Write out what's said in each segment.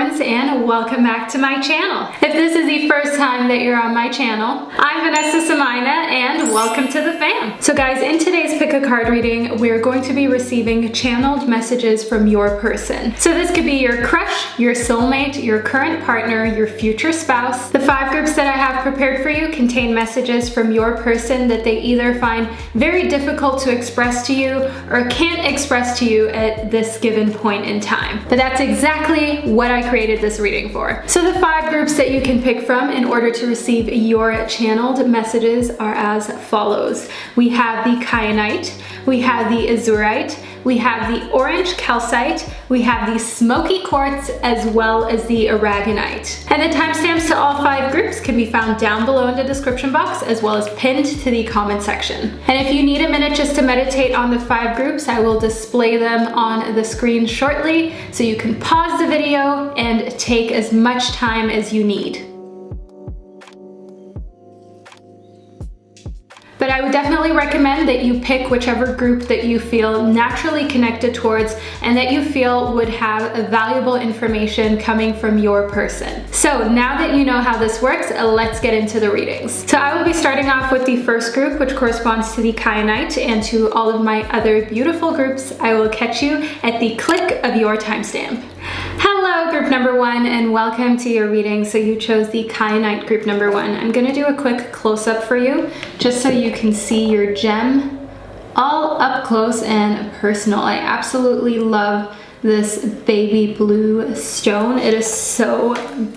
ones, and welcome back to my channel. If this is the first time that you're on my channel, I'm Vanessa Somuayina and welcome to the fam. So guys, in today's pick a card reading, we're going to be receiving channeled messages from your person. So this could be your crush, your soulmate, your current partner, your future spouse. The 5 groups that I have prepared for you contain messages from your person that they either find very difficult to express to you or can't express to you at this given point in time. But that's exactly what I created this reading for. So the 5 groups that you can pick from in order to receive your channeled messages are as follows. We have the Kyanite, we have the Azurite, we have the orange Calcite, we have the Smoky Quartz, as well as the Aragonite. And the timestamps to all 5 groups can be found down below in the description box, as well as pinned to the comment section. And if you need a minute just to meditate on the 5 groups, I will display them on the screen shortly, so you can pause the video and take as much time as you need. But I would definitely recommend that you pick whichever group that you feel naturally connected towards and that you feel would have valuable information coming from your person. So now that you know how this works, let's get into the readings. So I will be starting off with the first group, which corresponds to the Kyanite, and to all of my other beautiful groups, I will catch you at the click of your timestamp. Hello, group number 1, and welcome to your reading. So you chose the Kyanite group number 1. I'm gonna do a quick close-up for you, just so you can see your gem all up close and personal. I absolutely love this baby blue stone. It is so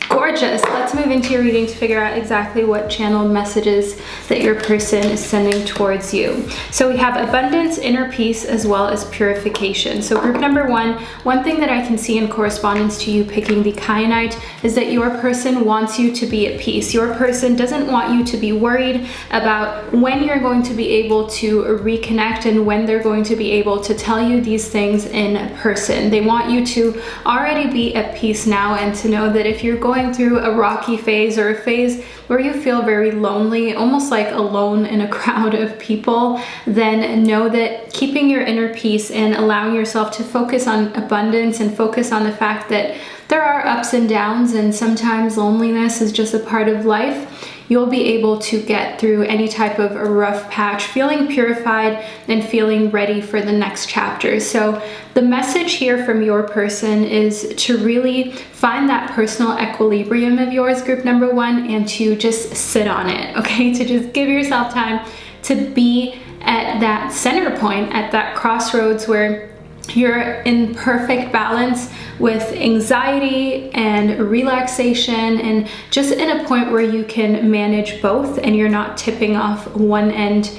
gorgeous. Let's move into your reading to figure out exactly what channeled messages that your person is sending towards you. So we have abundance, inner peace, as well as purification. So group number 1, one thing that I can see in correspondence to you picking the Kyanite is that your person wants you to be at peace. Your person doesn't want you to be worried about when you're going to be able to reconnect and when they're going to be able to tell you these things in person. They want you to already be at peace now, and to know that if you're going through a rocky phase or a phase where you feel very lonely, almost like alone in a crowd of people, then know that keeping your inner peace and allowing yourself to focus on abundance and focus on the fact that there are ups and downs, and sometimes loneliness is just a part of life, you'll be able to get through any type of a rough patch, feeling purified and feeling ready for the next chapter. So the message here from your person is to really find that personal equilibrium of yours, group number 1, and to just sit on it, okay? To just give yourself time to be at that center point, at that crossroads where you're in perfect balance with anxiety and relaxation, and just in a point where you can manage both and you're not tipping off one end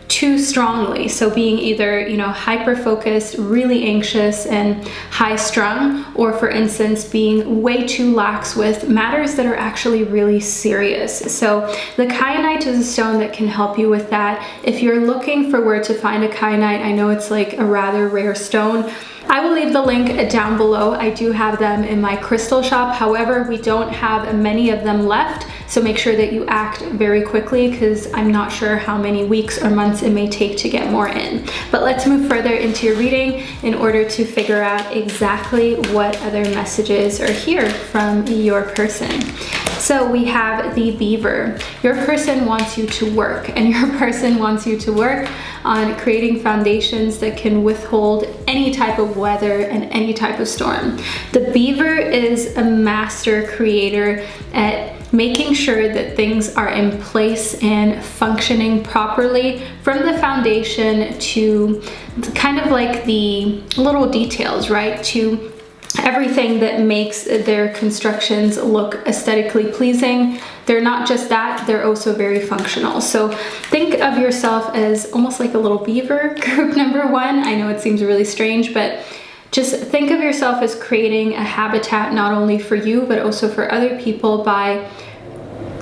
too strongly. So being either, hyper focused, really anxious and high strung, or for instance, being way too lax with matters that are actually really serious. So the Kyanite is a stone that can help you with that. If you're looking for where to find a Kyanite, I know it's like a rather rare stone. I will leave the link down below. I do have them in my crystal shop. However, we don't have many of them left, so make sure that you act very quickly, because I'm not sure how many weeks or months it may take to get more in. But let's move further into your reading in order to figure out exactly what other messages are here from your person. So we have the beaver. Your person wants you to work, and your person wants you to work on creating foundations that can withhold any type of weather and any type of storm. The beaver is a master creator at making sure that things are in place and functioning properly, from the foundation to kind of like the little details, right? To everything that makes their constructions look aesthetically pleasing. They're not just that, they're also very functional. So think of yourself as almost like a little beaver, group number 1. I know it seems really strange, but just think of yourself as creating a habitat not only for you, but also for other people by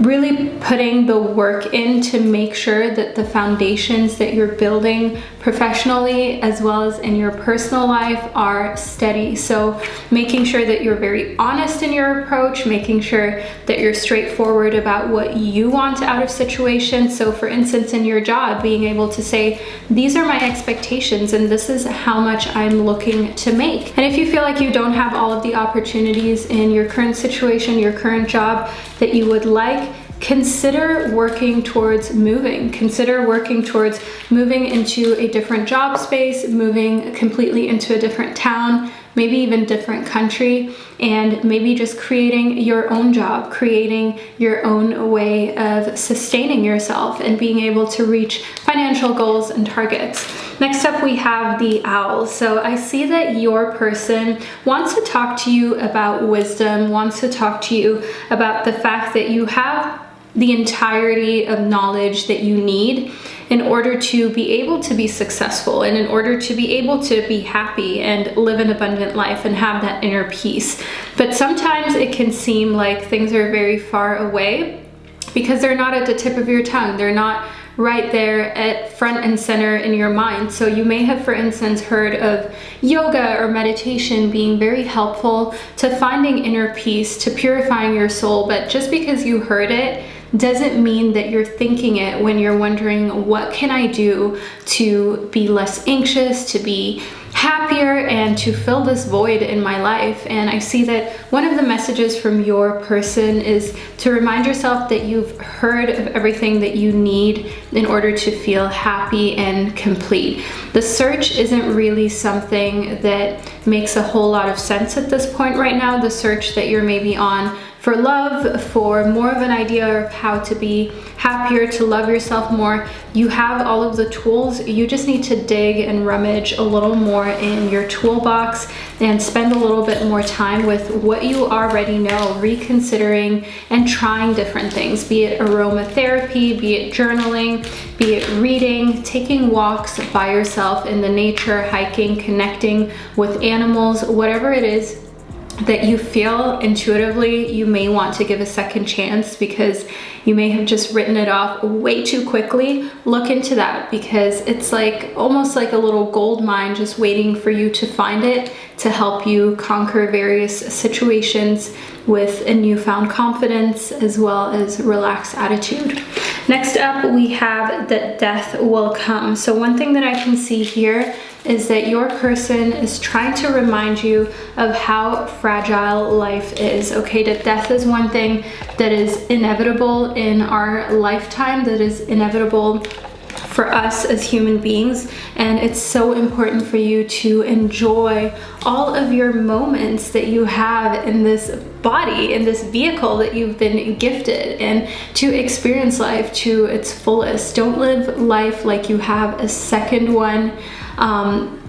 really putting the work in to make sure that the foundations that you're building professionally as well as in your personal life are steady. So making sure that you're very honest in your approach, making sure that you're straightforward about what you want out of situations. So for instance, in your job, being able to say, these are my expectations and this is how much I'm looking to make. And if you feel like you don't have all of the opportunities in your current situation, your current job that you would like, consider working towards moving. Consider working towards moving into a different job space, moving completely into a different town, maybe even different country, and maybe just creating your own job, creating your own way of sustaining yourself and being able to reach financial goals and targets. Next up, we have the owl. So I see that your person wants to talk to you about wisdom, wants to talk to you about the fact that you have the entirety of knowledge that you need in order to be able to be successful and in order to be able to be happy and live an abundant life and have that inner peace. But sometimes it can seem like things are very far away because they're not at the tip of your tongue. They're not right there at front and center in your mind. So you may have, for instance, heard of yoga or meditation being very helpful to finding inner peace, to purifying your soul. But just because you heard it doesn't mean that you're thinking it when you're wondering, what can I do to be less anxious, to be happier, and to fill this void in my life? And I see that one of the messages from your person is to remind yourself that you've heard of everything that you need in order to feel happy and complete. The search isn't really something that makes a whole lot of sense at this point right now. The search that you're maybe on for love, for more of an idea of how to be happier, to love yourself more. You have all of the tools. You just need to dig and rummage a little more in your toolbox and spend a little bit more time with what you already know, reconsidering and trying different things, be it aromatherapy, be it journaling, be it reading, taking walks by yourself in the nature, hiking, connecting with animals, whatever it is that you feel intuitively you may want to give a second chance because you may have just written it off way too quickly. Look into that, because it's like almost like a little gold mine just waiting for you to find it to help you conquer various situations with a newfound confidence as well as relaxed attitude. Next up, we have that death will come. So one thing that I can see here is that your person is trying to remind you of how fragile life is, okay? That death is one thing that is inevitable in our lifetime, that is inevitable for us as human beings, and it's so important for you to enjoy all of your moments that you have in this body, in this vehicle that you've been gifted, and to experience life to its fullest. Don't live life like you have a second one,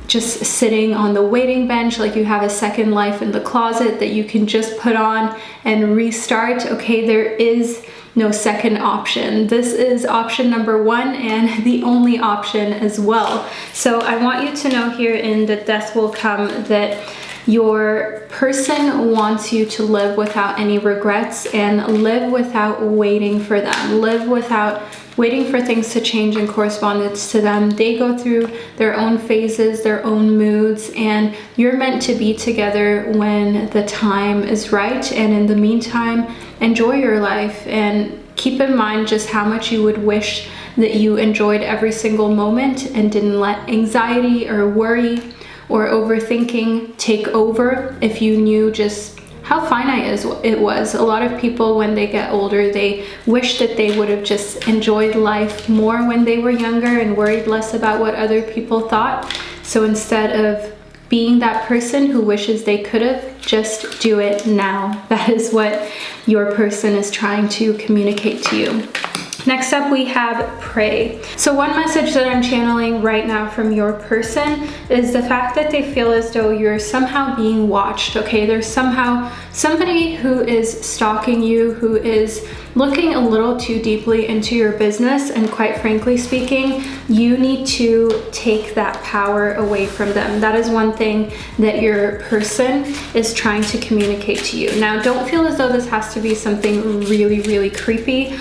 just sitting on the waiting bench, like you have a second life in the closet that you can just put on and restart. Okay, there is no second option. This is option number one and the only option as well. So I want you to know here in The Death Will Come that your person wants you to live without any regrets and live without waiting for them. Live without waiting for things to change in correspondence to them. They go through their own phases, their own moods, and you're meant to be together when the time is right. And in the meantime, enjoy your life and keep in mind just how much you would wish that you enjoyed every single moment and didn't let anxiety or worry or overthinking take over. If you knew just how finite it was. A lot of people, when they get older, they wish that they would have just enjoyed life more when they were younger and worried less about what other people thought. So instead of being that person who wishes they could have, just do it now. That is what your person is trying to communicate to you. Next up, we have pray. So one message that I'm channeling right now from your person is the fact that they feel as though you're somehow being watched, okay? There's somehow somebody who is stalking you, who is looking a little too deeply into your business, and quite frankly speaking, you need to take that power away from them. That is one thing that your person is trying to communicate to you. Now, don't feel as though this has to be something really, really creepy.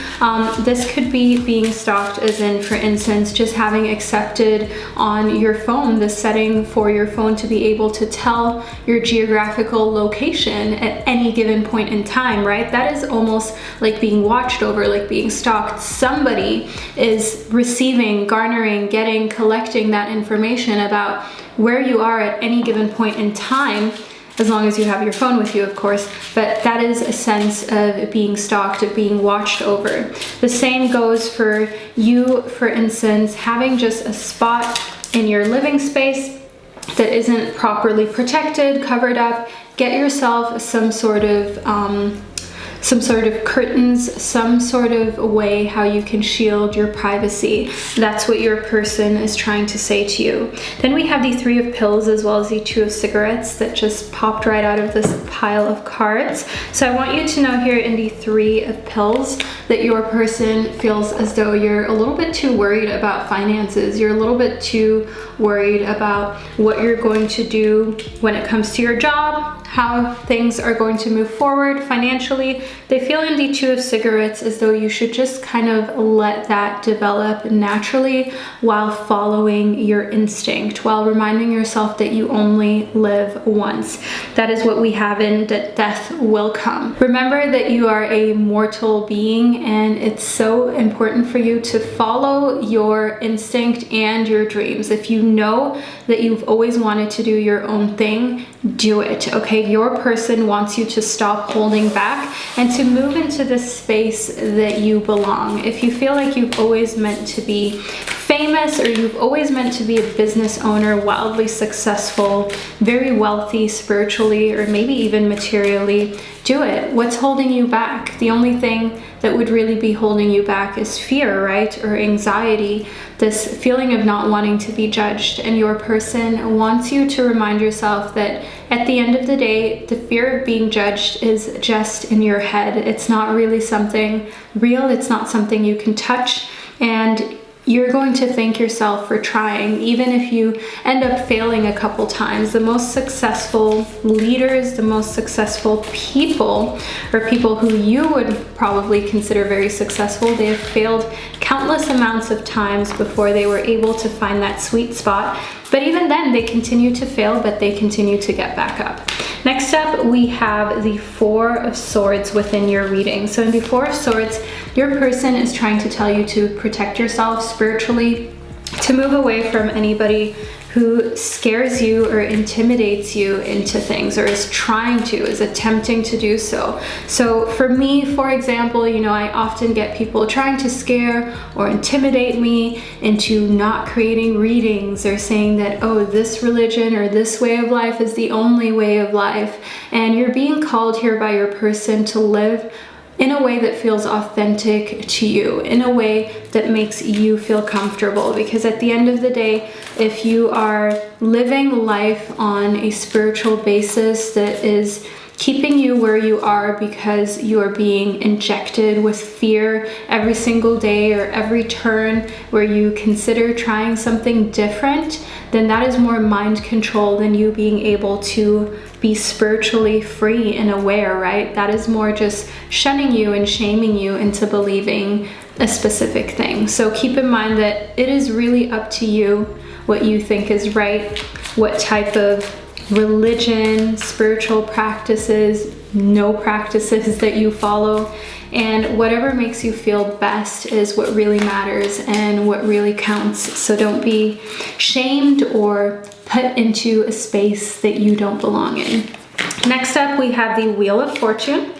This could be being stalked, as in, for instance, just having accepted on your phone the setting for your phone to be able to tell your geographical location at any given point in time, right? That is almost like being watched over, like being stalked. Somebody is receiving, garnering, getting, collecting that information about where you are at any given point in time, as long as you have your phone with you, of course, but that is a sense of being stalked, of being watched over. The same goes for you, for instance, having just a spot in your living space that isn't properly protected, covered up. Get yourself some sort of curtains, some sort of way how you can shield your privacy. That's what your person is trying to say to you. Then we have the 3 of pills, as well as the 2 of cigarettes that just popped right out of this pile of cards. So I want you to know here in the 3 of pills that your person feels as though you're a little bit too worried about finances. You're a little bit too worried about what you're going to do when it comes to your job, how things are going to move forward financially. They feel in the 2 of cigarettes as though you should just kind of let that develop naturally while following your instinct, while reminding yourself that you only live once. That is what we have in that death will come. Remember that you are a mortal being, and it's so important for you to follow your instinct and your dreams. If you know that you've always wanted to do your own thing, do it, okay? Your person wants you to stop holding back and to move into this space that you belong. If you feel like you've always meant to be famous, or you've always meant to be a business owner, wildly successful, very wealthy spiritually, or maybe even materially, do it. What's holding you back? The only thing that would really be holding you back is fear, right? Or anxiety, this feeling of not wanting to be judged. And your person wants you to remind yourself that at the end of the day, the fear of being judged is just in your head. It's not really something real. It's not something you can touch. And you're going to thank yourself for trying, even if you end up failing a couple times. The most successful leaders, the most successful people, or people who you would probably consider very successful, they have failed countless amounts of times before they were able to find that sweet spot. But even then, they continue to fail, but they continue to get back up. Next up, we have the 4 of Swords within your reading. So in the 4 of Swords, your person is trying to tell you to protect yourself spiritually, to move away from anybody who scares you or intimidates you into things, or is trying to, is attempting to do so. So for me, for example, you know, I often get people trying to scare or intimidate me into not creating readings, or saying that, oh, this religion or this way of life is the only way of life. And you're being called here by your person to live in a way that feels authentic to you, in a way that makes you feel comfortable. Because at the end of the day, if you are living life on a spiritual basis that is keeping you where you are because you are being injected with fear every single day or every turn, where you consider trying something different, then that is more mind control than you being able to be spiritually free and aware, right? That is more just shunning you and shaming you into believing a specific thing. So keep in mind that it is really up to you what you think is right, what type of religion, spiritual practices, no practices that you follow, and whatever makes you feel best is what really matters and what really counts. So don't be shamed or put into a space that you don't belong in. Next up, we have the Wheel of Fortune,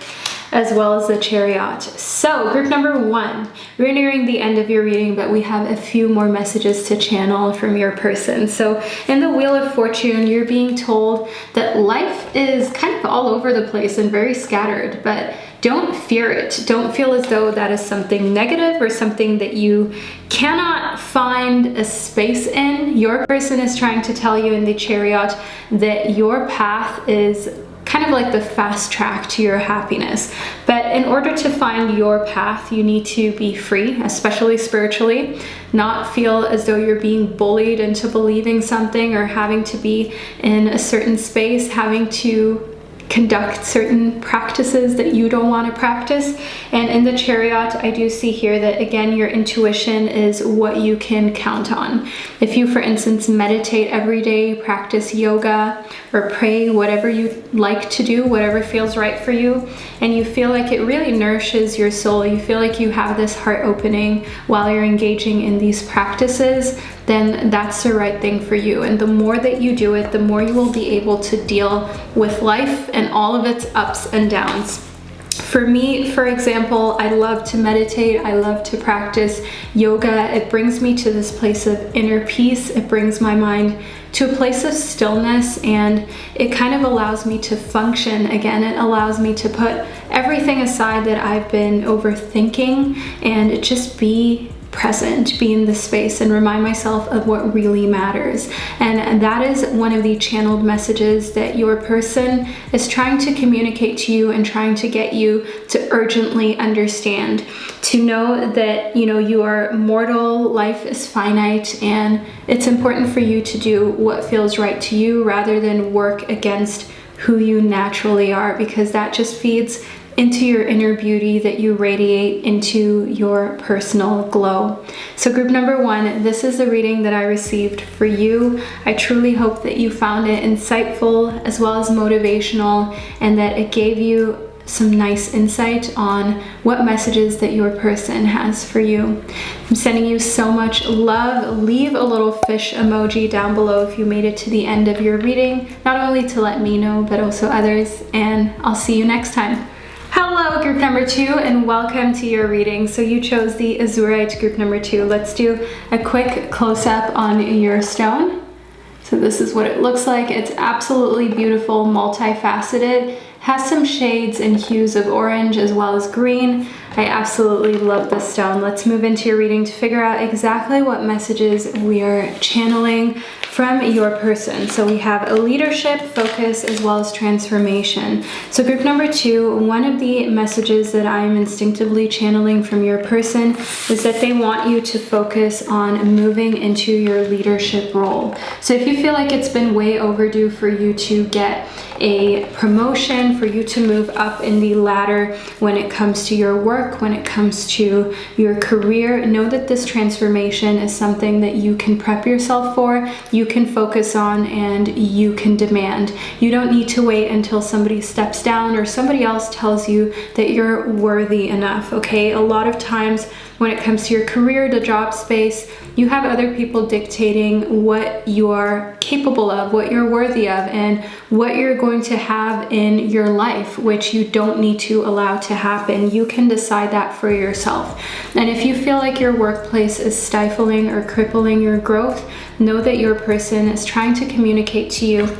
as well as the Chariot. So group number 1, we're nearing the end of your reading, but we have a few more messages to channel from your person. So in the Wheel of Fortune, you're being told that life is kind of all over the place and very scattered, but don't fear it. Don't feel as though that is something negative or something that you cannot find a space in. Your person is trying to tell you in the Chariot that your path is kind of like the fast track to your happiness. But in order to find your path, you need to be free, especially spiritually, not feel as though you're being bullied into believing something or having to be in a certain space, having to conduct certain practices that you don't want to practice. And in the Chariot, I do see here that, again, your intuition is what you can count on. If you, for instance, meditate every day, practice yoga, or pray, whatever you like to do, whatever feels right for you, and you feel like it really nourishes your soul, you feel like you have this heart opening while you're engaging in these practices, then that's the right thing for you. And the more that you do it, the more you will be able to deal with life and all of its ups and downs. For me, for example, I love to meditate. I love to practice yoga. It brings me to this place of inner peace. It brings my mind to a place of stillness, and it kind of allows me to function again. It allows me to put everything aside that I've been overthinking and just be present, be in the space, and remind myself of what really matters. And that is one of the channeled messages that your person is trying to communicate to you and trying to get you to urgently understand, to know that, you know, you are mortal, life is finite, and it's important for you to do what feels right to you rather than work against who you naturally are, because that just feeds into your inner beauty that you radiate into your personal glow. So group number 1, this is the reading that I received for you. I truly hope that you found it insightful as well as motivational, and that it gave you some nice insight on what messages that your person has for you. I'm sending you so much love. Leave a little fish emoji down below if you made it to the end of your reading, not only to let me know, but also others, and I'll see you next time. Hello, group number 2, and welcome to your reading. So you chose the Azurite, group number 2. Let's do a quick close-up on your stone. So this is what it looks like. It's absolutely beautiful, multifaceted, has some shades and hues of orange as well as green. I absolutely love this stone. Let's move into your reading to figure out exactly what messages we are channeling from your person. So we have a leadership, focus, as well as transformation. So group number 2, one of the messages that I'm instinctively channeling from your person is that they want you to focus on moving into your leadership role. So if you feel like it's been way overdue for you to get a promotion, for you to move up in the ladder when it comes to your work, when it comes to your career, know that this transformation is something that you can prep yourself for, you can focus on, and you can demand. You don't need to wait until somebody steps down or somebody else tells you that you're worthy enough, okay? A lot of times when it comes to your career, the job space, you have other people dictating what you are capable of, what you're worthy of, and what you're going to have in your life, which you don't need to allow to happen. You can decide that for yourself. And if you feel like your workplace is stifling or crippling your growth, know that your person is trying to communicate to you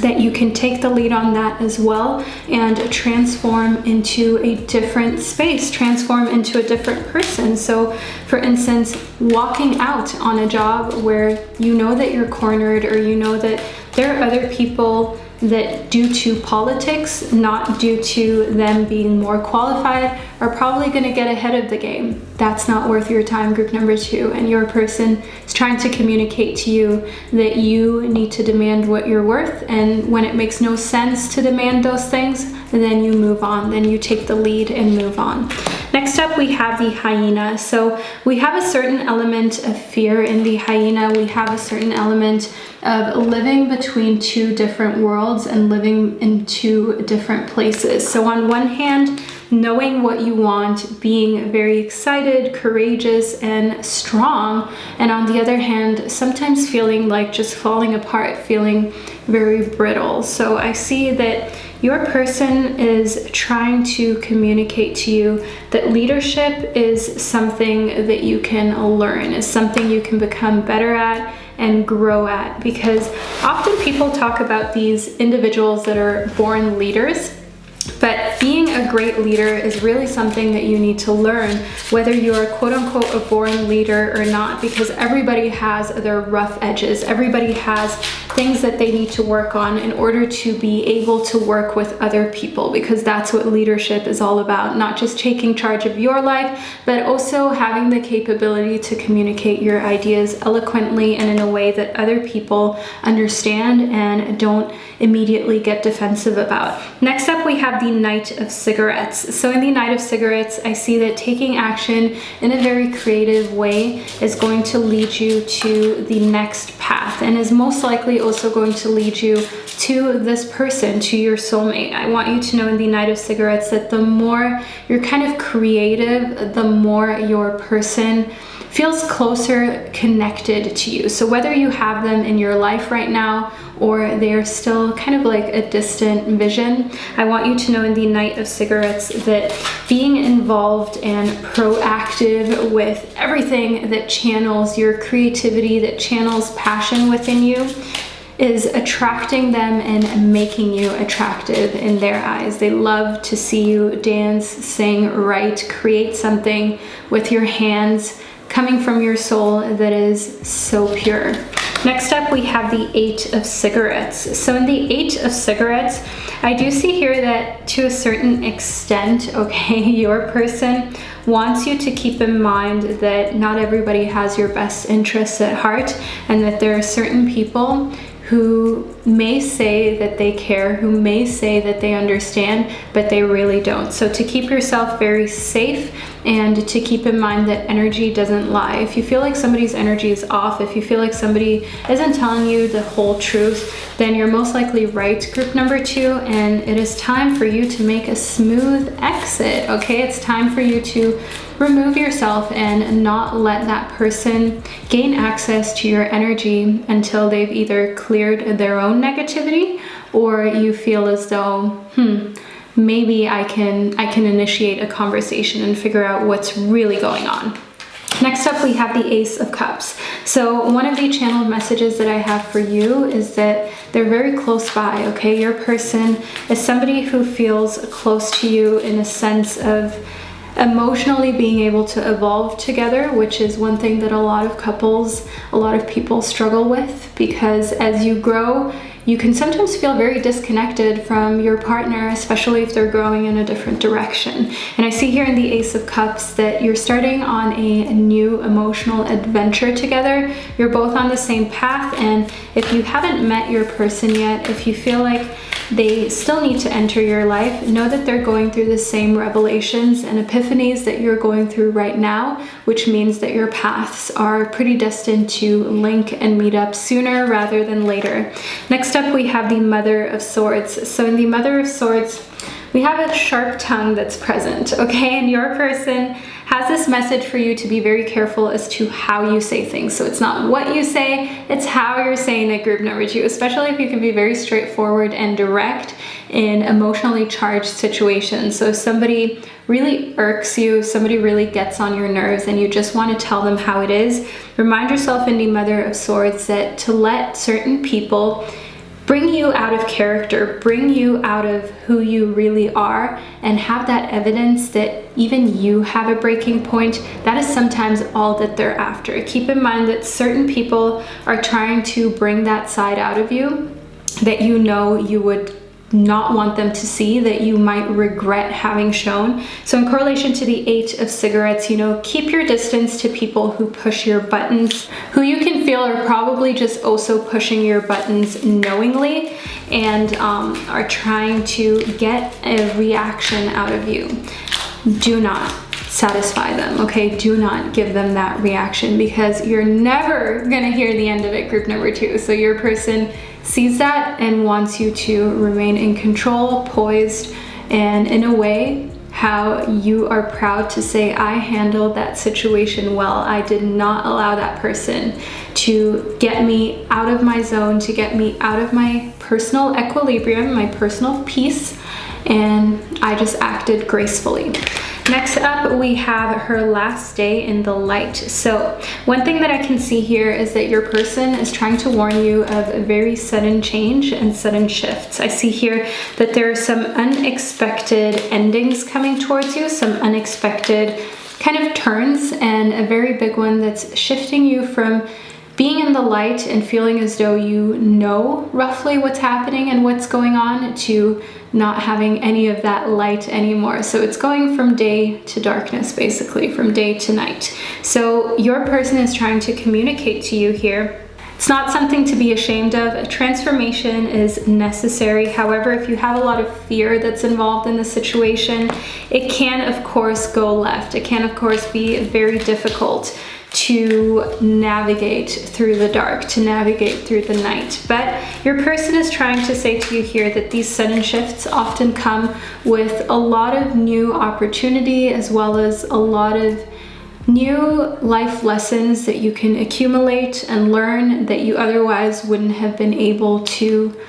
that you can take the lead on that as well and transform into a different space, transform into a different person. So for instance, walking out on a job where you know that you're cornered, or you know that there are other people that, due to politics, not due to them being more qualified, are probably going to get ahead of the game. That's not worth your time, group number 2. And your person is trying to communicate to you that you need to demand what you're worth. And when it makes no sense to demand those things, then you move on. Then you take the lead and move on. Next up, we have the hyena. So we have a certain element of fear in the hyena. We have a certain element of living between two different worlds and living in two different places. So on one hand, knowing what you want, being very excited, courageous, and strong. And on the other hand, sometimes feeling like just falling apart, feeling very brittle. So I see that your person is trying to communicate to you that leadership is something that you can learn, is something you can become better at and grow at. Because often people talk about these individuals that are born leaders, but being a great leader is really something that you need to learn, whether you're quote unquote a born leader or not, because everybody has their rough edges. Everybody has things that they need to work on in order to be able to work with other people, because that's what leadership is all about. Not just taking charge of your life, but also having the capability to communicate your ideas eloquently and in a way that other people understand and don't immediately get defensive about. Next up, we have the Knight of Cigarettes. So in the Knight of Cigarettes, I see that taking action in a very creative way is going to lead you to the next path, and is most likely also going to lead you to this person, to your soulmate. I want you to know in the Knight of Cigarettes that the more you're kind of creative, the more your person feels closer connected to you. So whether you have them in your life right now or they are still kind of like a distant vision, I want you to know in the Knight of Cigarettes that being involved and proactive with everything that channels your creativity, that channels passion within you, is attracting them and making you attractive in their eyes. They love to see you dance, sing, write, create something with your hands coming from your soul that is so pure. Next up, we have the Eight of Cigarettes. So in the Eight of Cigarettes, I do see here that to a certain extent, okay, your person wants you to keep in mind that not everybody has your best interests at heart, and that there are certain people who may say that they care, who may say that they understand, but they really don't. So to keep yourself very safe and to keep in mind that energy doesn't lie. If you feel like somebody's energy is off, if you feel like somebody isn't telling you the whole truth, then you're most likely right, group number 2, and it is time for you to make a smooth exit, okay? It's time for you to remove yourself and not let that person gain access to your energy until they've either cleared their own negativity, or you feel as though, maybe I can initiate a conversation and figure out what's really going on. Next up, we have the Ace of Cups. So one of the channeled messages that I have for you is that they're very close by, okay? Your person is somebody who feels close to you in a sense of emotionally being able to evolve together, which is one thing that a lot of couples, a lot of people struggle with, because as you grow, you can sometimes feel very disconnected from your partner, especially if they're growing in a different direction. And I see here in the Ace of Cups that you're starting on a new emotional adventure together. You're both on the same path, and if you haven't met your person yet, if you feel like they still need to enter your life, know that they're going through the same revelations and epiphanies that you're going through right now, which means that your paths are pretty destined to link and meet up sooner rather than later. Next up, we have the Mother of Swords. So in the Mother of Swords, we have a sharp tongue that's present, okay? And your person has this message for you to be very careful as to how you say things. So it's not what you say, it's how you're saying it, group number 2, especially if you can be very straightforward and direct in emotionally charged situations. So if somebody really irks you, somebody really gets on your nerves and you just want to tell them how it is, remind yourself in the Mother of Swords that to let certain people bring you out of character, bring you out of who you really are, and have that evidence that even you have a breaking point, that is sometimes all that they're after. Keep in mind that certain people are trying to bring that side out of you that you know you would not want them to see, that you might regret having shown. So in correlation to the Eight of Cigarettes, you know, keep your distance to people who push your buttons, who you can feel are probably just also pushing your buttons knowingly and are trying to get a reaction out of you. Do not satisfy them, okay? Do not give them that reaction, because you're never gonna hear the end of it, group number 2. So your person sees that and wants you to remain in control, poised, and in a way how you are proud to say, I handled that situation well. I did not allow that person to get me out of my zone, to get me out of my personal equilibrium, my personal peace, and I just acted gracefully. Next up, we have her last day in the light. So one thing that I can see here is that your person is trying to warn you of a very sudden change and sudden shifts. I see here that there are some unexpected endings coming towards you, some unexpected kind of turns, and a very big one that's shifting you from being in the light and feeling as though you know roughly what's happening and what's going on, to not having any of that light anymore. So it's going from day to darkness, basically, from day to night. So your person is trying to communicate to you here. It's not something to be ashamed of. A transformation is necessary. However, if you have a lot of fear that's involved in the situation, it can, of course, go left. It can, of course, be very difficult to navigate through the dark, to navigate through the night. But your person is trying to say to you here that these sudden shifts often come with a lot of new opportunity, as well as a lot of new life lessons that you can accumulate and learn that you otherwise wouldn't have been able to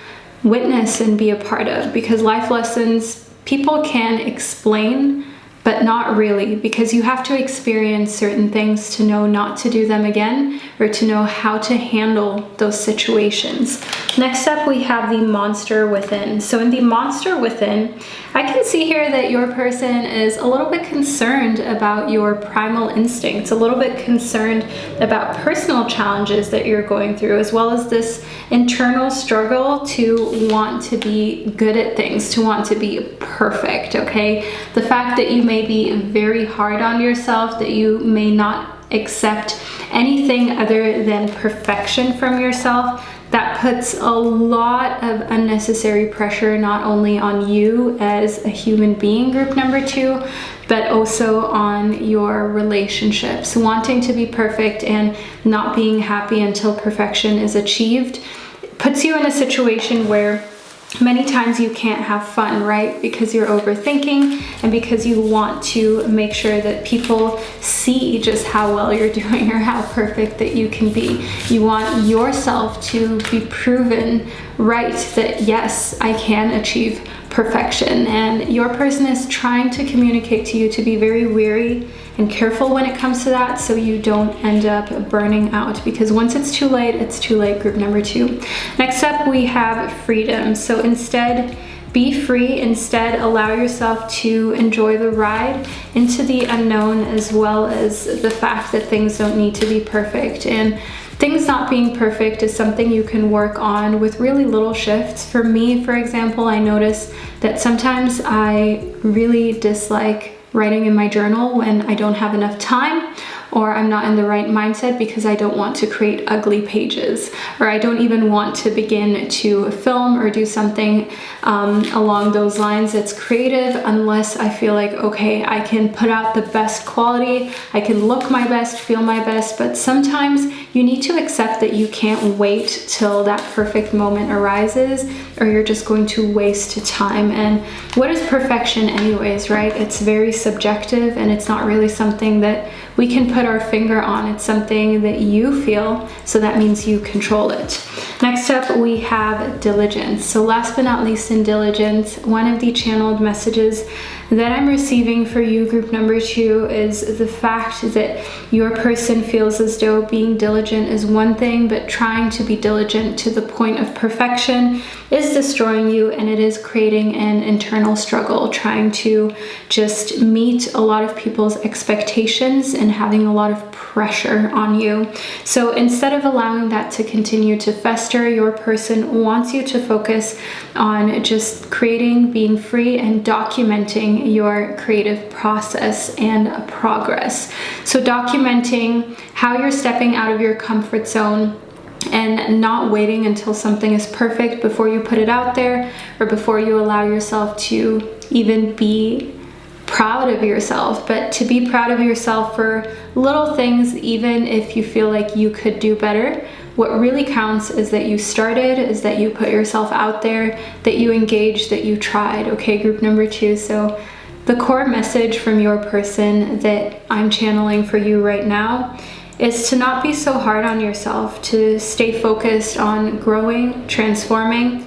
witness and be a part of. Because life lessons, people can explain, but not really, because you have to experience certain things to know not to do them again, or to know how to handle those situations. Next up, we have the monster within. So in the monster within, I can see here that your person is a little bit concerned about your primal instincts, a little bit concerned about personal challenges that you're going through, as well as this internal struggle to want to be good at things, to want to be perfect, okay? The fact that you may be very hard on yourself, that you may not accept anything other than perfection from yourself, that puts a lot of unnecessary pressure not only on you as a human being, group number 2, but also on your relationships. Wanting to be perfect and not being happy until perfection is achieved puts you in a situation where many times you can't have fun, right? Because you're overthinking, and because you want to make sure that people see just how well you're doing or how perfect that you can be. You want yourself to be proven right that yes, I can achieve perfection. And your person is trying to communicate to you to be very wary and careful when it comes to that, so you don't end up burning out, because once it's too late, group number 2. Next up, we have freedom. So instead, be free. Instead, allow yourself to enjoy the ride into the unknown, as well as the fact that things don't need to be perfect. And things not being perfect is something you can work on with really little shifts. For me, for example, I notice that sometimes I really dislike writing in my journal when I don't have enough time, or I'm not in the right mindset, because I don't want to create ugly pages, or I don't even want to begin to film or do something along those lines that's creative, unless I feel like, okay, I can put out the best quality, I can look my best, feel my best. But sometimes you need to accept that you can't wait till that perfect moment arises, or you're just going to waste time. And what is perfection anyways, right? It's very subjective, and it's not really something that we can put our finger on. It's something that you feel, so that means you control it. Next up, we have diligence. So last but not least in diligence, one of the channeled messages that I'm receiving for you, group number 2, is the fact that your person feels as though being diligent is one thing, but trying to be diligent to the point of perfection is destroying you, and it is creating an internal struggle, trying to just meet a lot of people's expectations and having a lot of pressure on you. So instead of allowing that to continue to fester, your person wants you to focus on just creating, being free, and documenting your creative process and progress. So documenting how you're stepping out of your comfort zone and not waiting until something is perfect before you put it out there, or before you allow yourself to even be proud of yourself, but to be proud of yourself for little things, even if you feel like you could do better. What really counts is that you started, is that you put yourself out there, that you engaged, that you tried. Okay, group number 2. So the core message from your person that I'm channeling for you right now is to not be so hard on yourself, to stay focused on growing, transforming,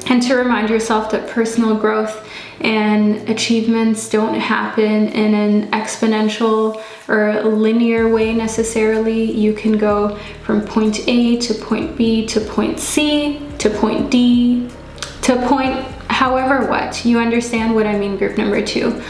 and to remind yourself that personal growth and achievements don't happen in an exponential or linear way necessarily. You can go from point A to point B to point C to point D to point however what. what. You understand what I mean, group number 2.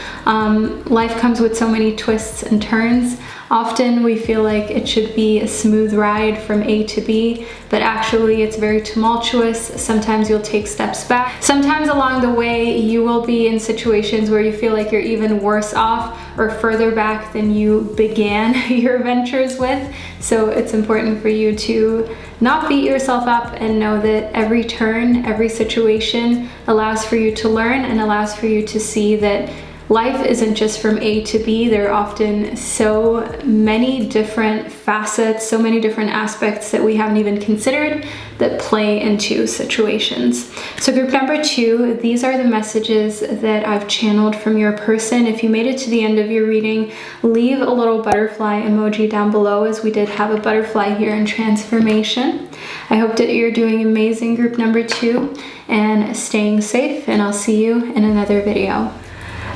Life comes with so many twists and turns. Often we feel like it should be a smooth ride from A to B, but actually it's very tumultuous. Sometimes you'll take steps back. Sometimes along the way you will be in situations where you feel like you're even worse off or further back than you began your ventures with. So it's important for you to not beat yourself up and know that every turn, every situation allows for you to learn and allows for you to see that life isn't just from A to B. There are often so many different facets, so many different aspects that we haven't even considered that play into situations. So group number 2, these are the messages that I've channeled from your person. If you made it to the end of your reading, leave a little butterfly emoji down below, as we did have a butterfly here in transformation. I hope that you're doing amazing, group number 2, and staying safe, and I'll see you in another video.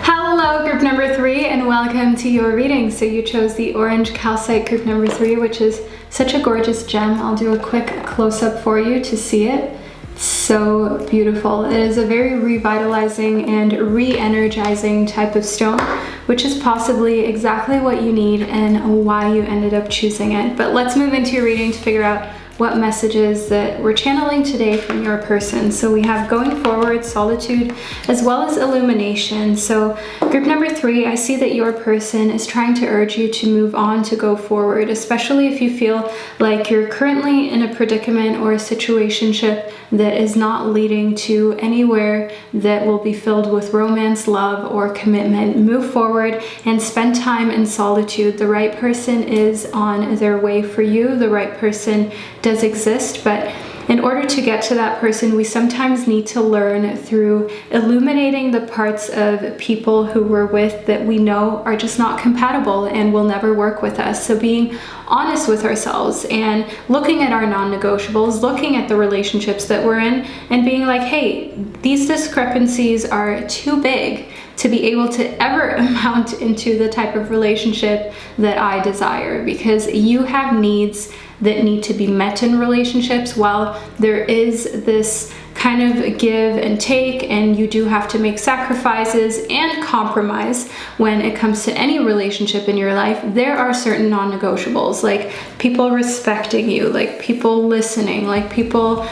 Hello, group number 3, and welcome to your reading. So you chose the orange calcite group number 3, which is such a gorgeous gem. I'll do a quick close-up for you to see it. It's so beautiful. It is a very revitalizing and re-energizing type of stone, which is possibly exactly what you need and why you ended up choosing it. But let's move into your reading to figure out what messages that we're channeling today from your person. So we have going forward, solitude, as well as illumination. So group number 3, I see that your person is trying to urge you to move on, to go forward, especially if you feel like you're currently in a predicament or a situationship that is not leading to anywhere that will be filled with romance, love, or commitment. Move forward and spend time in solitude. The right person is on their way for you. The right person does exist, but in order to get to that person, we sometimes need to learn through illuminating the parts of people who we're with that we know are just not compatible and will never work with us. So being honest with ourselves and looking at our non-negotiables, looking at the relationships that we're in and being like, hey, these discrepancies are too big to be able to ever amount into the type of relationship that I desire, because you have needs that need to be met in relationships. While there is this kind of give and take, and you do have to make sacrifices and compromise when it comes to any relationship in your life, there are certain non-negotiables, like people respecting you, like people listening, like people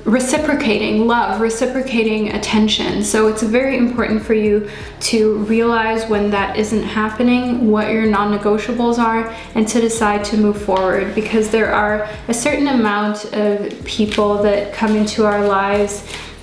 reciprocating love, reciprocating attention. So it's very important for you to realize when that isn't happening, what your non-negotiables are, and to decide to move forward, because there are a certain amount of people that come into our lives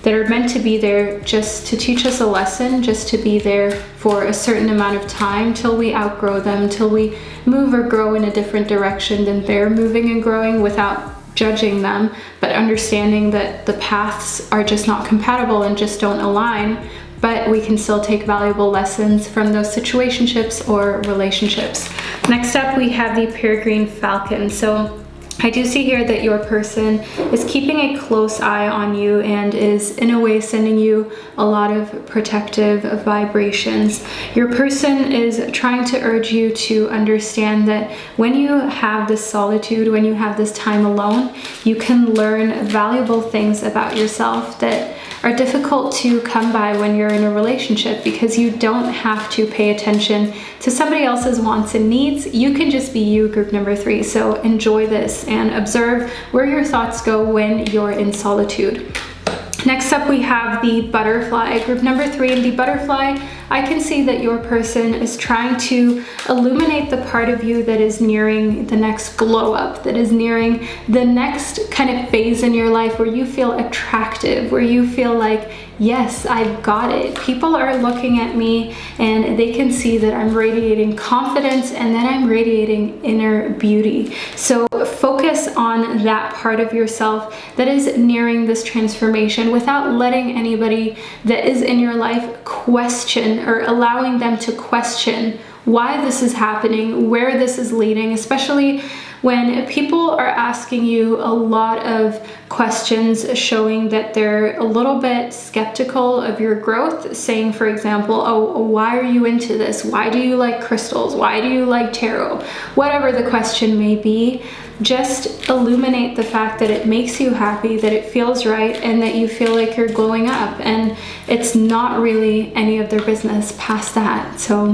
that are meant to be there just to teach us a lesson, just to be there for a certain amount of time till we outgrow them, till we move or grow in a different direction than they're moving and growing, without judging them, but understanding that the paths are just not compatible and just don't align. But we can still take valuable lessons from those situationships or relationships. Next up, we have the peregrine falcon. So I do see here that your person is keeping a close eye on you and is in a way sending you a lot of protective vibrations. Your person is trying to urge you to understand that when you have this solitude, when you have this time alone, you can learn valuable things about yourself that are difficult to come by when you're in a relationship, because you don't have to pay attention to somebody else's wants and needs. You can just be you, group number 3. So enjoy this and observe where your thoughts go when you're in solitude. Next up, we have the butterfly, group number 3. And the butterfly, I can see that your person is trying to illuminate the part of you that is nearing the next glow up, that is nearing the next kind of phase in your life where you feel attractive, where you feel like, yes, I've got it. People are looking at me and they can see that I'm radiating confidence and that I'm radiating inner beauty. So focus on that part of yourself that is nearing this transformation without letting anybody that is in your life question, or allowing them to question why this is happening, where this is leading, especially When people are asking you a lot of questions showing that they're a little bit skeptical of your growth, saying, for example, oh, why are you into this? Why do you like crystals? Why do you like tarot? Whatever the question may be, just illuminate the fact that it makes you happy, that it feels right, and that you feel like you're glowing up. And it's not really any of their business past that. So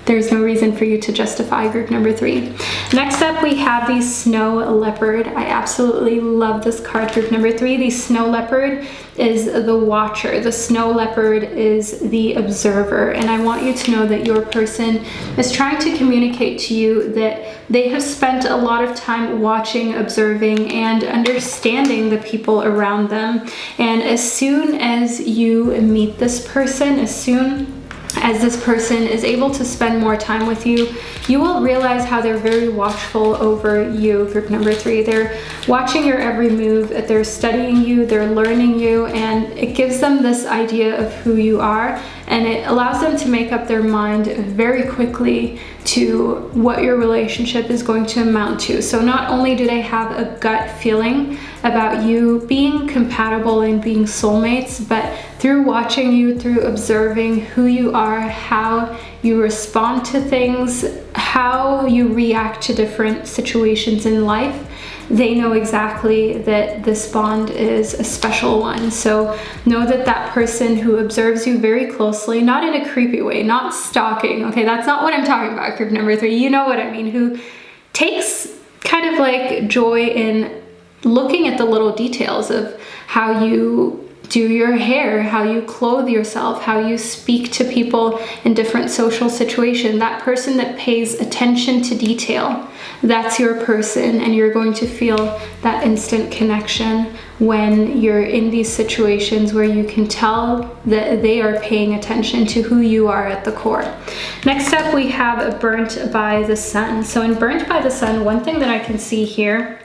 there's no reason for you to justify group number 3. Next up, we have the Snow Leopard. I absolutely love this card, group number 3. The Snow Leopard is the watcher. The Snow Leopard is the observer. And I want you to know that your person is trying to communicate to you that they have spent a lot of time watching, observing, and understanding the people around them. And as soon as you meet this person, as soon as this person is able to spend more time with you, you will realize how they're very watchful over you, group number 3. They're watching your every move, they're studying you, they're learning you, and it gives them this idea of who you are, and it allows them to make up their mind very quickly to what your relationship is going to amount to. So not only do they have a gut feeling about you being compatible and being soulmates, but through watching you, through observing who you are, how you respond to things, how you react to different situations in life, they know exactly that this bond is a special one. So know that that person who observes you very closely, not in a creepy way, not stalking, okay, that's not what I'm talking about, group number 3, you know what I mean, who takes kind of like joy in looking at the little details of how you do your hair, how you clothe yourself, how you speak to people in different social situations. That person that pays attention to detail, that's your person, and you're going to feel that instant connection when you're in these situations where you can tell that they are paying attention to who you are at the core. Next up, we have Burnt by the Sun. So in Burnt by the Sun, one thing that I can see here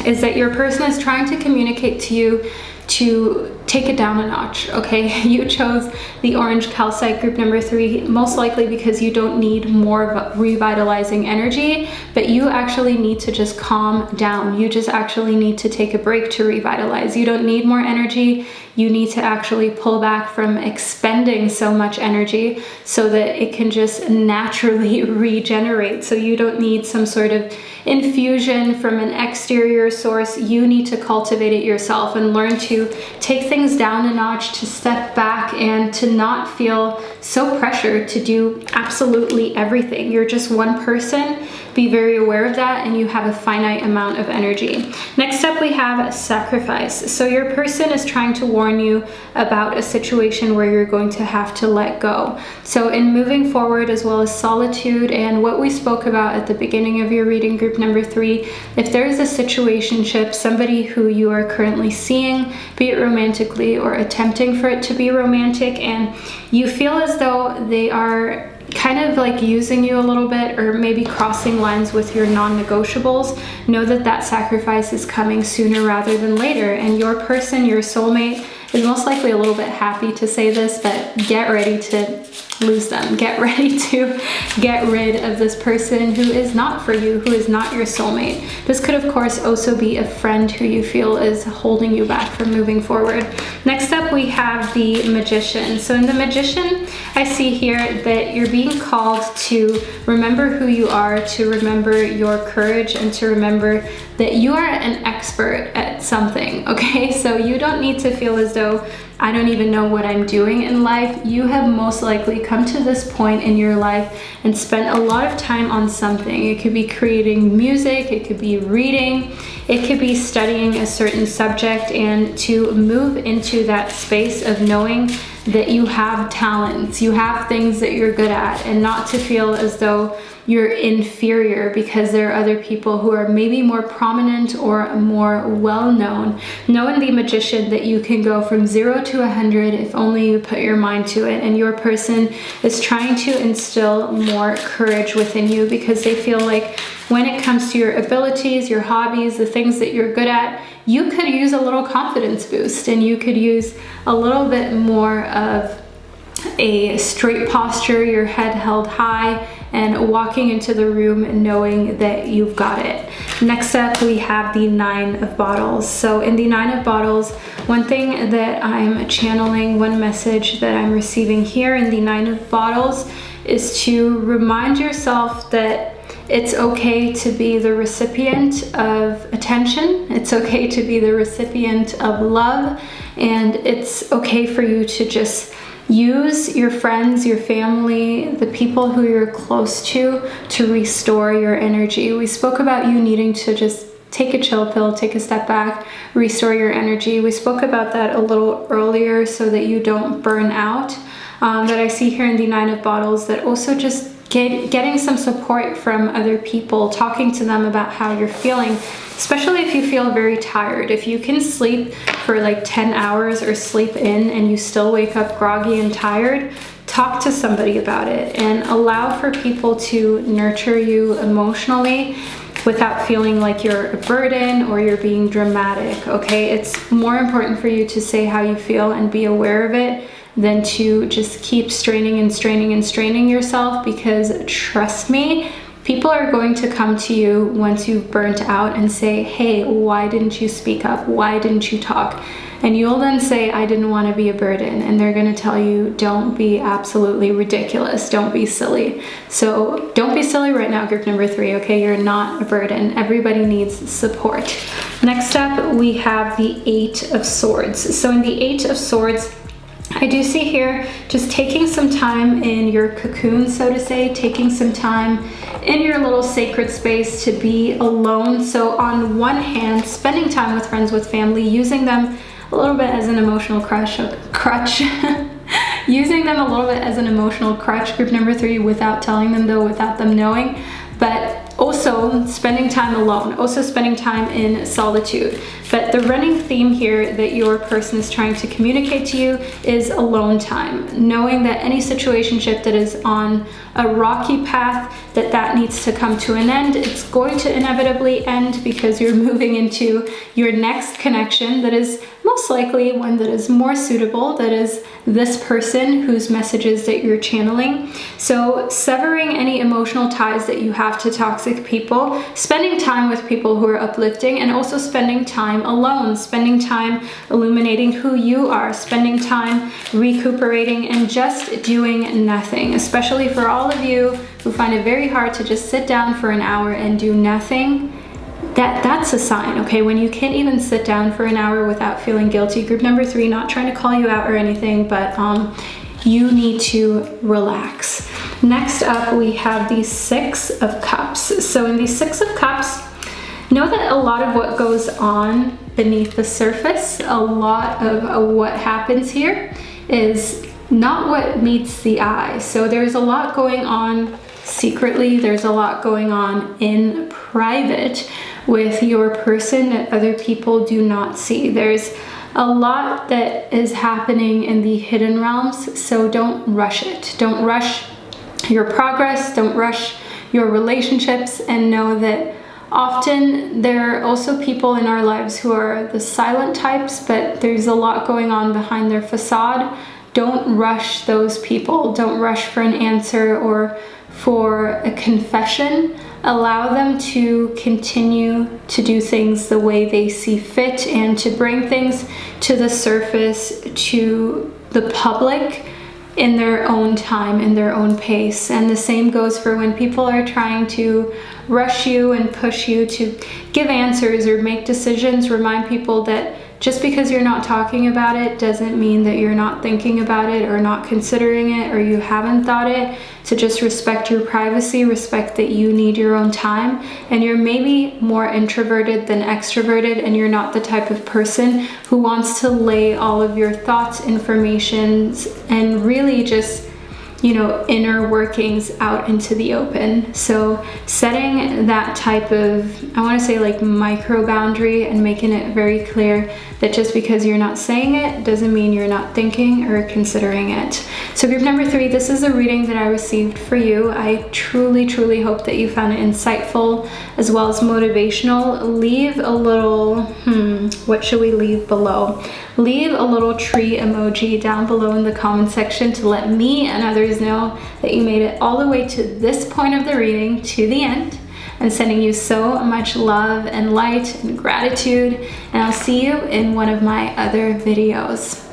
is that your person is trying to communicate to you to take it down a notch, okay? You chose the orange calcite, group number 3, most likely because you don't need more revitalizing energy, but you actually need to just calm down. You just actually need to take a break to revitalize. You don't need more energy. You need to actually pull back from expending so much energy so that it can just naturally regenerate. So you don't need some sort of infusion from an exterior source. You need to cultivate it yourself and learn to take things down a notch, to step back and to not feel so pressured to do absolutely everything. You're just one person. Be very aware of that, and you have a finite amount of energy. Next up, we have Sacrifice. So your person is trying to warn you about a situation where you're going to have to let go. So in moving forward, as well as solitude and what we spoke about at the beginning of your reading, group number 3, if there is a situationship, somebody who you are currently seeing, be it romantically or attempting for it to be romantic, and you feel as though they are kind of like using you a little bit, or maybe crossing lines with your non-negotiables, know that that sacrifice is coming sooner rather than later. And your person, your soulmate, is most likely a little bit happy to say this, but get ready to lose them. Get ready to get rid of this person who is not for you, who is not your soulmate. This could, of course, also be a friend who you feel is holding you back from moving forward. Next up, we have the Magician. So in the Magician, I see here that you're being called to remember who you are, to remember your courage, and to remember that you are an expert at something, okay? So you don't need to feel as though I don't even know what I'm doing in life. You have most likely come to this point in your life and spent a lot of time on something. It could be creating music, it could be reading, it could be studying a certain subject, and to move into that space of knowing that you have talents, you have things that you're good at, and not to feel as though you're inferior because there are other people who are maybe more prominent or more well-known. Know in the Magician that you can go from 0 to 100 if only you put your mind to it, and your person is trying to instill more courage within you because they feel like when it comes to your abilities, your hobbies, the things that you're good at, you could use a little confidence boost, and you could use a little bit more of a straight posture, your head held high, and walking into the room knowing that you've got it. Next up, we have the 9 of Bottles. So in the 9 of Bottles, one thing that I'm channeling, one message that I'm receiving here in the 9 of Bottles is to remind yourself that it's okay to be the recipient of attention. It's okay to be the recipient of love. And it's okay for you to just use your friends, your family, the people who you're close to restore your energy. We spoke about you needing to just take a chill pill, take a step back, restore your energy. We spoke about that a little earlier so that you don't burn out. That I see here in the 9 of Bottles, that also just getting some support from other people, talking to them about how you're feeling, especially if you feel very tired. If you can sleep for like 10 hours or sleep in and you still wake up groggy and tired, talk to somebody about it and allow for people to nurture you emotionally without feeling like you're a burden or you're being dramatic, okay? It's more important for you to say how you feel and be aware of it than to just keep straining and straining and straining yourself, because trust me, people are going to come to you once you've burnt out and say, hey, why didn't you speak up? Why didn't you talk? And you'll then say, I didn't want to be a burden. And they're going to tell you, don't be absolutely ridiculous. Don't be silly. So don't be silly right now, group number 3, okay? You're not a burden. Everybody needs support. Next up, we have the 8 of Swords. So in the 8 of Swords, I do see here just taking some time in your cocoon, so to say, taking some time in your little sacred space to be alone. So on one hand, spending time with friends, with family, using them a little bit as an emotional crutch, using them a little bit as an emotional crutch, group number 3, without telling them though, without them knowing, but also spending time alone, also spending time in solitude. But the running theme here that your person is trying to communicate to you is alone time, knowing that any situationship that is on a rocky path, that needs to come to an end. It's going to inevitably end because you're moving into your next connection that is most likely one that is more suitable, that is this person whose messages that you're channeling. So severing any emotional ties that you have to toxic people, spending time with people who are uplifting, and also spending time alone, spending time illuminating who you are, spending time recuperating and just doing nothing. Especially for all of you who find it very hard to just sit down for an hour and do nothing, that's a sign, okay? When you can't even sit down for an hour without feeling guilty. Group number 3, not trying to call you out or anything, but you need to relax. Next up, we have the 6 of Cups. So in the 6 of Cups, know that a lot of what goes on beneath the surface, a lot of what happens here is not what meets the eye. So there's a lot going on secretly, there's a lot going on in private with your person that other people do not see. There's a lot that is happening in the hidden realms, so don't rush it. Don't rush your progress, don't rush your relationships, and know that often there are also people in our lives who are the silent types, but there's a lot going on behind their facade. Don't rush those people. Don't rush for an answer or for a confession. Allow them to continue to do things the way they see fit and to bring things to the surface, to the public, in their own time, in their own pace. And the same goes for when people are trying to rush you and push you to give answers or make decisions. Remind people that just because you're not talking about it doesn't mean that you're not thinking about it or not considering it or you haven't thought it. To just respect your privacy, respect that you need your own time, and you're maybe more introverted than extroverted, and you're not the type of person who wants to lay all of your thoughts, informations, and really just, you know, inner workings out into the open. So setting that type of, I want to say like micro boundary, and making it very clear that just because you're not saying it doesn't mean you're not thinking or considering it. So group number 3, this is a reading that I received for you. I truly, truly hope that you found it insightful as well as motivational. Leave a little, what should we leave below? leave a little tree emoji down below in the comment section to let me and others know that you made it all the way to this point of the reading, to the end. I'm sending you so much love and light and gratitude, and I'll see you in one of my other videos.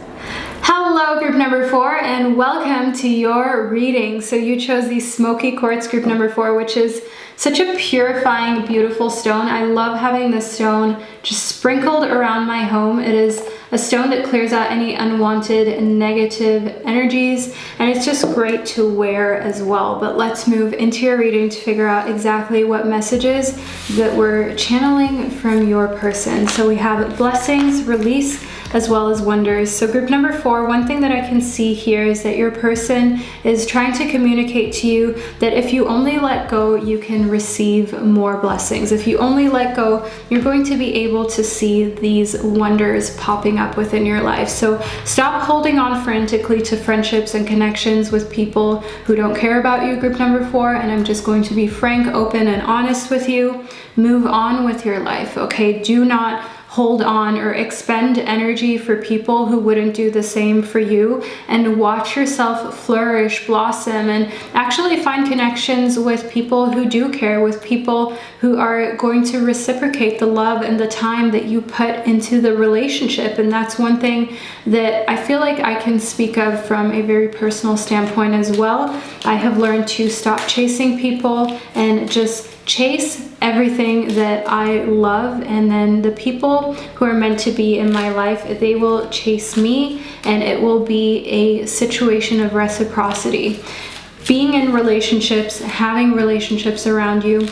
Hello, group number 4, and welcome to your reading. So you chose the Smoky Quartz group number 4, which is such a purifying, beautiful stone. I love having this stone just sprinkled around my home. It is a stone that clears out any unwanted negative energies, and it's just great to wear as well. But let's move into your reading to figure out exactly what messages that we're channeling from your person. So we have blessings, release, as well as wonders. So group number 4, one thing that I can see here is that your person is trying to communicate to you that if you only let go, you can receive more blessings. If you only let go, you're going to be able to see these wonders popping up within your life. So stop holding on frantically to friendships and connections with people who don't care about you, group number 4, and I'm just going to be frank, open, and honest with you. Move on with your life, okay? Do not hold on or expend energy for people who wouldn't do the same for you, and watch yourself flourish, blossom, and actually find connections with people who do care, with people who are going to reciprocate the love and the time that you put into the relationship. And that's one thing that I feel like I can speak of from a very personal standpoint as well. I have learned to stop chasing people and just chase everything that I love, and then the people who are meant to be in my life, they will chase me, and it will be a situation of reciprocity. Being in relationships, having relationships around you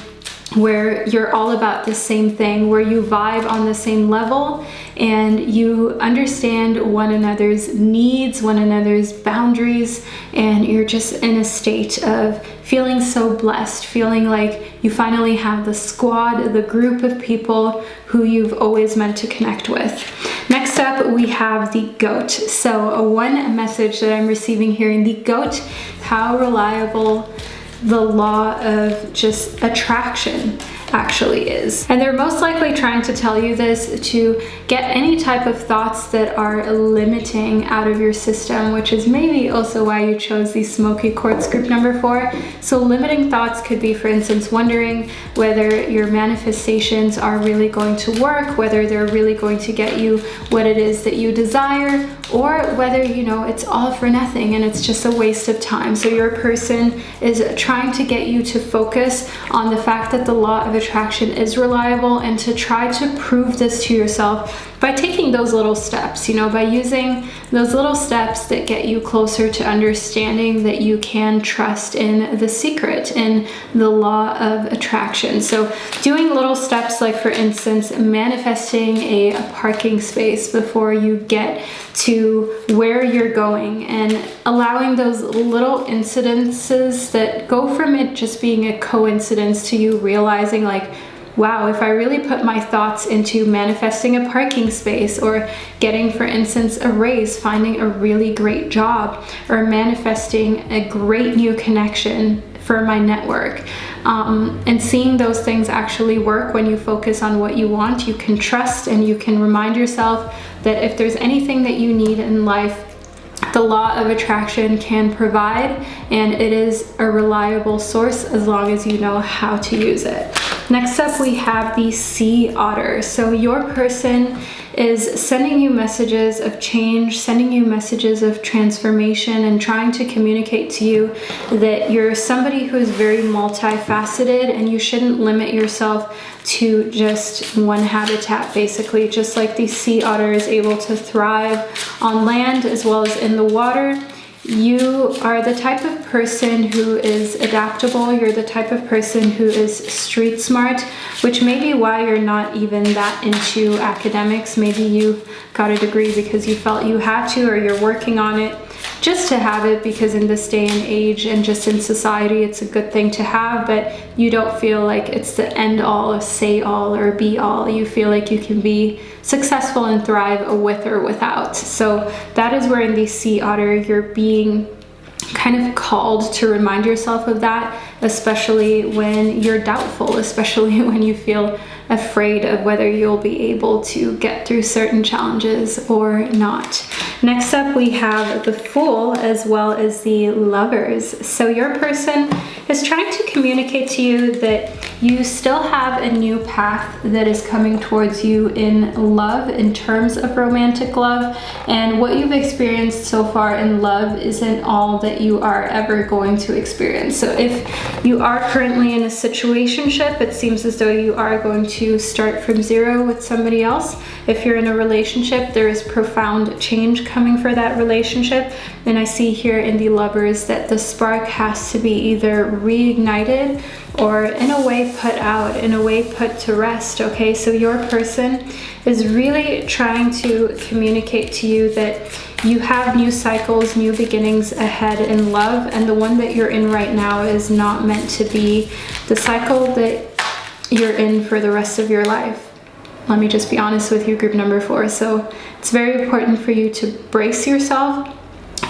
where you're all about the same thing, where you vibe on the same level and you understand one another's needs, one another's boundaries, and you're just in a state of feeling so blessed, feeling like you finally have the squad, the group of people who you've always meant to connect with. Next up, we have the goat. So one message that I'm receiving here in the goat, how reliable the law of just attraction actually is. And they're most likely trying to tell you this to get any type of thoughts that are limiting out of your system, which is maybe also why you chose the Smoky Quartz group number 4. So limiting thoughts could be, for instance, wondering whether your manifestations are really going to work, whether they're really going to get you what it is that you desire, or whether, you know, it's all for nothing and it's just a waste of time. So your person is trying to get you to focus on the fact that the law of attraction is reliable, and to try to prove this to yourself by taking those little steps, you know, by using those little steps that get you closer to understanding that you can trust in the secret, in the law of attraction. So doing little steps like, for instance, manifesting a parking space before you get to where you're going, and allowing those little incidences that go from it just being a coincidence to you realizing like, wow, if I really put my thoughts into manifesting a parking space, or getting, for instance, a raise, finding a really great job, or manifesting a great new connection for my network, and seeing those things actually work when you focus on what you want, you can trust and you can remind yourself that if there's anything that you need in life, the law of attraction can provide, and it is a reliable source as long as you know how to use it. Next up, we have the sea otter. So your person is sending you messages of change, sending you messages of transformation, and trying to communicate to you that you're somebody who is very multifaceted, and you shouldn't limit yourself to just one habitat, basically. Just like the sea otter is able to thrive on land as well as in the water, you are the type of person who is adaptable. You're the type of person who is street smart, which may be why you're not even that into academics. Maybe you got a degree because you felt you had to, or you're working on it just to have it because in this day and age and just in society it's a good thing to have, but you don't feel like it's the end all or say all or be all. You feel like you can be successful and thrive with or without. So that is where in the sea otter you're being kind of called to remind yourself of that, especially when you're doubtful, especially when you feel afraid of whether you'll be able to get through certain challenges or not. Next up, we have the Fool as well as the Lovers. So your person is trying to communicate to you that you still have a new path that is coming towards you in love, in terms of romantic love, and what you've experienced so far in love isn't all that you are ever going to experience. So if you are currently in a situationship, it seems as though you are going to start from zero with somebody else. If you're in a relationship, there is profound change coming for that relationship. And I see here in the Lovers that the spark has to be either reignited or in a way put out, in a way put to rest, okay? So your person is really trying to communicate to you that you have new cycles, new beginnings ahead in love, and the one that you're in right now is not meant to be the cycle that you're in for the rest of your life. Let me just be honest with you, group number 4. So it's very important for you to brace yourself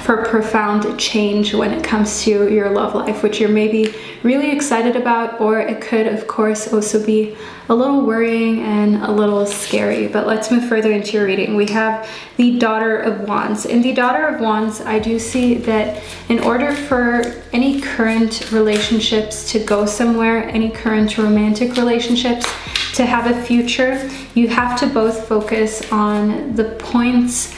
for profound change when it comes to your love life, which you're maybe really excited about, or it could, of course, also be a little worrying and a little scary. But let's move further into your reading. We have the Daughter of Wands. In the Daughter of Wands, I do see that in order for any current relationships to go somewhere, any current romantic relationships to have a future, you have to both focus on the points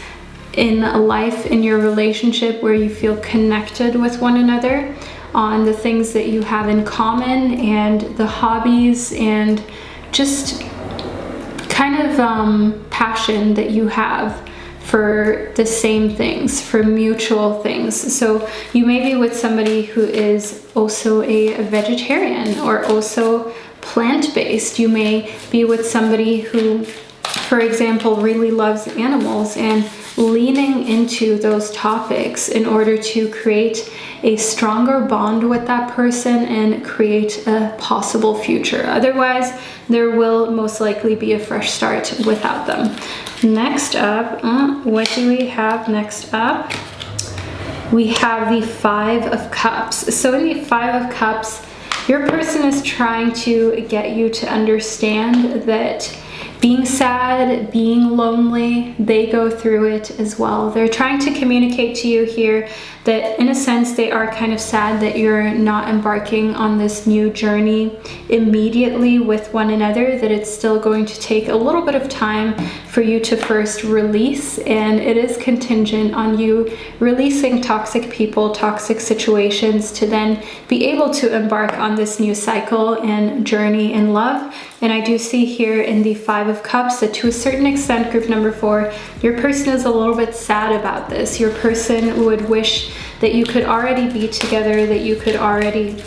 in life, in your relationship, where you feel connected with one another, on the things that you have in common and the hobbies and just kind of passion that you have for the same things, for mutual things. So you may be with somebody who is also a vegetarian or also plant-based. You may be with somebody who, for example, really loves animals, and leaning into those topics in order to create a stronger bond with that person and create a possible future. Otherwise, there will most likely be a fresh start without them. Next up, what do we have next up? We have the Five of Cups. So in the Five of Cups, your person is trying to get you to understand that being sad, being lonely, they go through it as well. They're trying to communicate to you here that in a sense they are kind of sad that you're not embarking on this new journey immediately with one another, that it's still going to take a little bit of time for you to first release, and it is contingent on you releasing toxic people, toxic situations, to then be able to embark on this new cycle and journey in love. And I do see here in the Five of Cups that to a certain extent, group number 4, your person is a little bit sad about this. Your person would wish that you could already be together, that you could already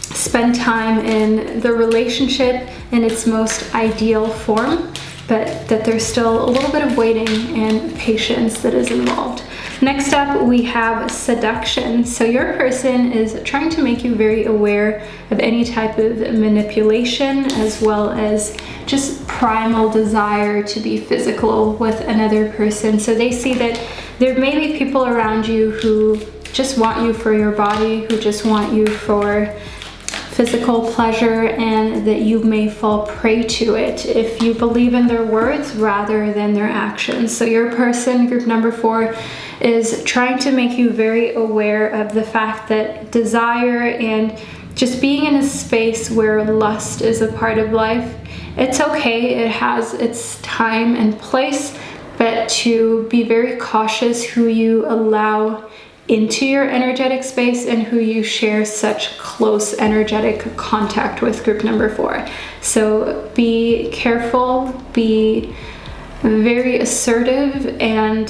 spend time in the relationship in its most ideal form, but that there's still a little bit of waiting and patience that is involved. Next up, we have seduction. So your person is trying to make you very aware of any type of manipulation, as well as just primal desire to be physical with another person. So they see that there may be people around you who just want you for your body, who just want you for physical pleasure, and that you may fall prey to it if you believe in their words rather than their actions. So your person, group number 4, is trying to make you very aware of the fact that desire and just being in a space where lust is a part of life, it's okay, it has its time and place, but to be very cautious who you allow into your energetic space and who you share such close energetic contact with, group number 4. So be careful, be very assertive, and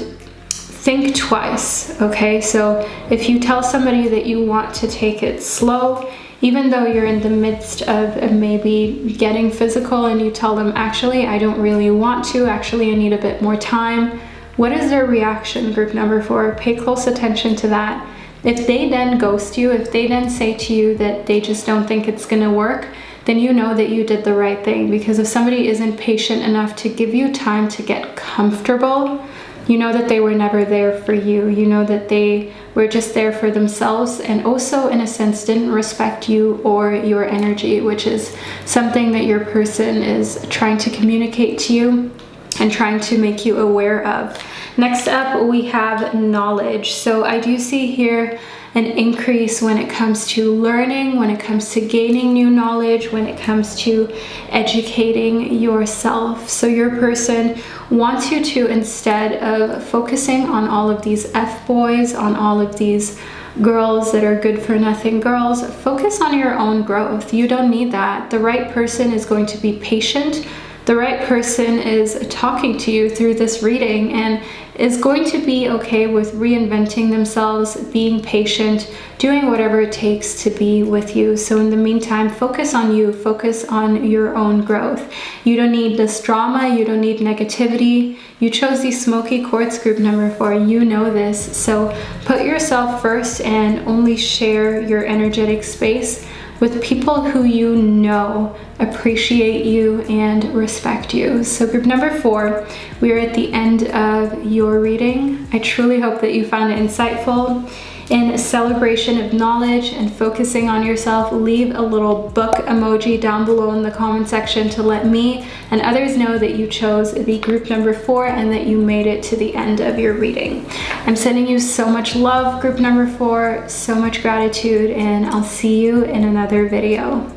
think twice, okay? So if you tell somebody that you want to take it slow, even though you're in the midst of maybe getting physical, and you tell them, actually, I don't really want to, actually, I need a bit more time, what is their reaction, group number 4? Pay close attention to that. If they then ghost you, if they then say to you that they just don't think it's gonna work, then you know that you did the right thing. Because if somebody isn't patient enough to give you time to get comfortable You know that they were never there for you. You know that they were just there for themselves, and also in a sense didn't respect you or your energy, which is something that your person is trying to communicate to you and trying to make you aware of. Next up, we have knowledge. So I do see here an increase when it comes to learning, when it comes to gaining new knowledge, when it comes to educating yourself. So your person wants you to, instead of focusing on all of these F-boys, on all of these girls that are good for nothing girls, focus on your own growth. You don't need that. The right person is going to be patient. The right person is talking to you through this reading and is going to be okay with reinventing themselves, being patient, doing whatever it takes to be with you. So in the meantime, focus on you, focus on your own growth. You don't need this drama, you don't need negativity. You chose the Smoky Quartz group number 4, you know this. So put yourself first and only share your energetic space with people who you know appreciate you and respect you. So group number 4, we are at the end of your reading. I truly hope that you found it insightful. In a celebration of knowledge and focusing on yourself, leave a little book emoji down below in the comment section to let me and others know that you chose the group number 4 and that you made it to the end of your reading. I'm sending you so much love, group number 4, so much gratitude, and I'll see you in another video.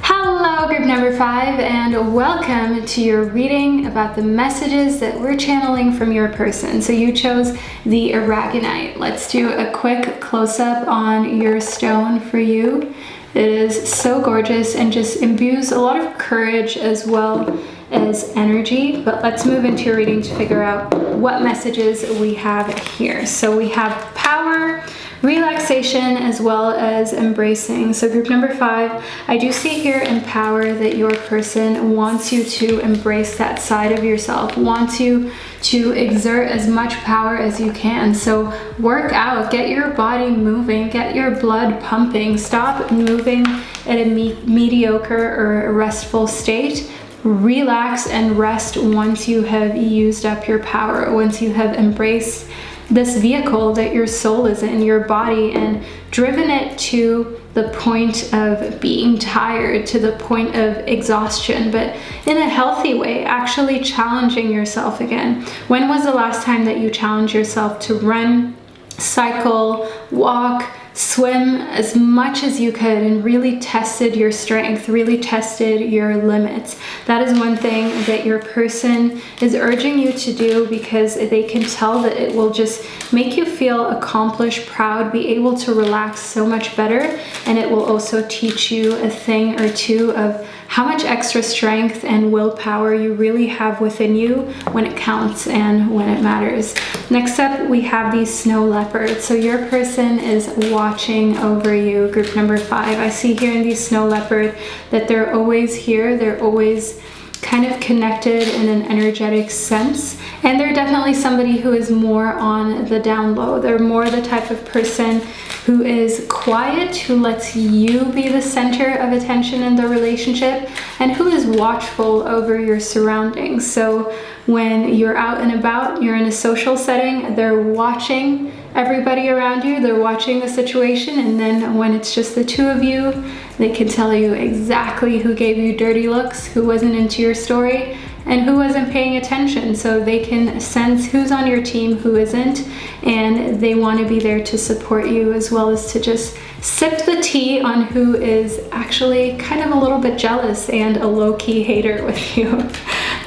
Hello, group number 5, and welcome to your reading about the messages that we're channeling from your person. So you chose the Aragonite. Let's do a quick close-up on your stone for you. It is so gorgeous and just imbues a lot of courage as well as energy. But let's move into your reading to figure out what messages we have here. So we have power, relaxation, as well as embracing. So group number 5, I do see here in power that your person wants you to embrace that side of yourself, wants you to exert as much power as you can. So work out, get your body moving, get your blood pumping, stop moving at a mediocre or a restful state. Relax and rest once you have used up your power, once you have embraced this vehicle that your soul is in, your body, and driven it to the point of being tired, to the point of exhaustion, but in a healthy way, actually challenging yourself again. When was the last time that you challenged yourself to run, cycle, walk, swim as much as you could and really tested your strength, really tested your limits? That is one thing that your person is urging you to do because they can tell that it will just make you feel accomplished, proud, be able to relax so much better, and it will also teach you a thing or two of how much extra strength and willpower you really have within you when it counts and when it matters. Next up, we have the snow leopard. So your person is watching over you, group number 5. I see here in the snow leopard that they're always here. They're always kind of connected in an energetic sense. And they're definitely somebody who is more on the down low. They're more the type of person who is quiet, who lets you be the center of attention in the relationship, and who is watchful over your surroundings. So when you're out and about, you're in a social setting, they're watching everybody around you, they're watching the situation, and then when it's just the two of you, they can tell you exactly who gave you dirty looks, who wasn't into your story, and who wasn't paying attention. So they can sense who's on your team, who isn't, and they want to be there to support you, as well as to just sip the tea on who is actually kind of a little bit jealous and a low-key hater with you.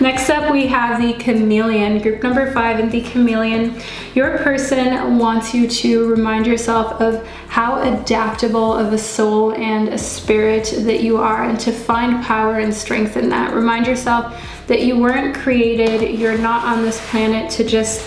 Next up, we have the chameleon, group number 5. And the chameleon, your person wants you to remind yourself of how adaptable of a soul and a spirit that you are, and to find power and strength in that. Remind yourself that you weren't created, you're not on this planet to just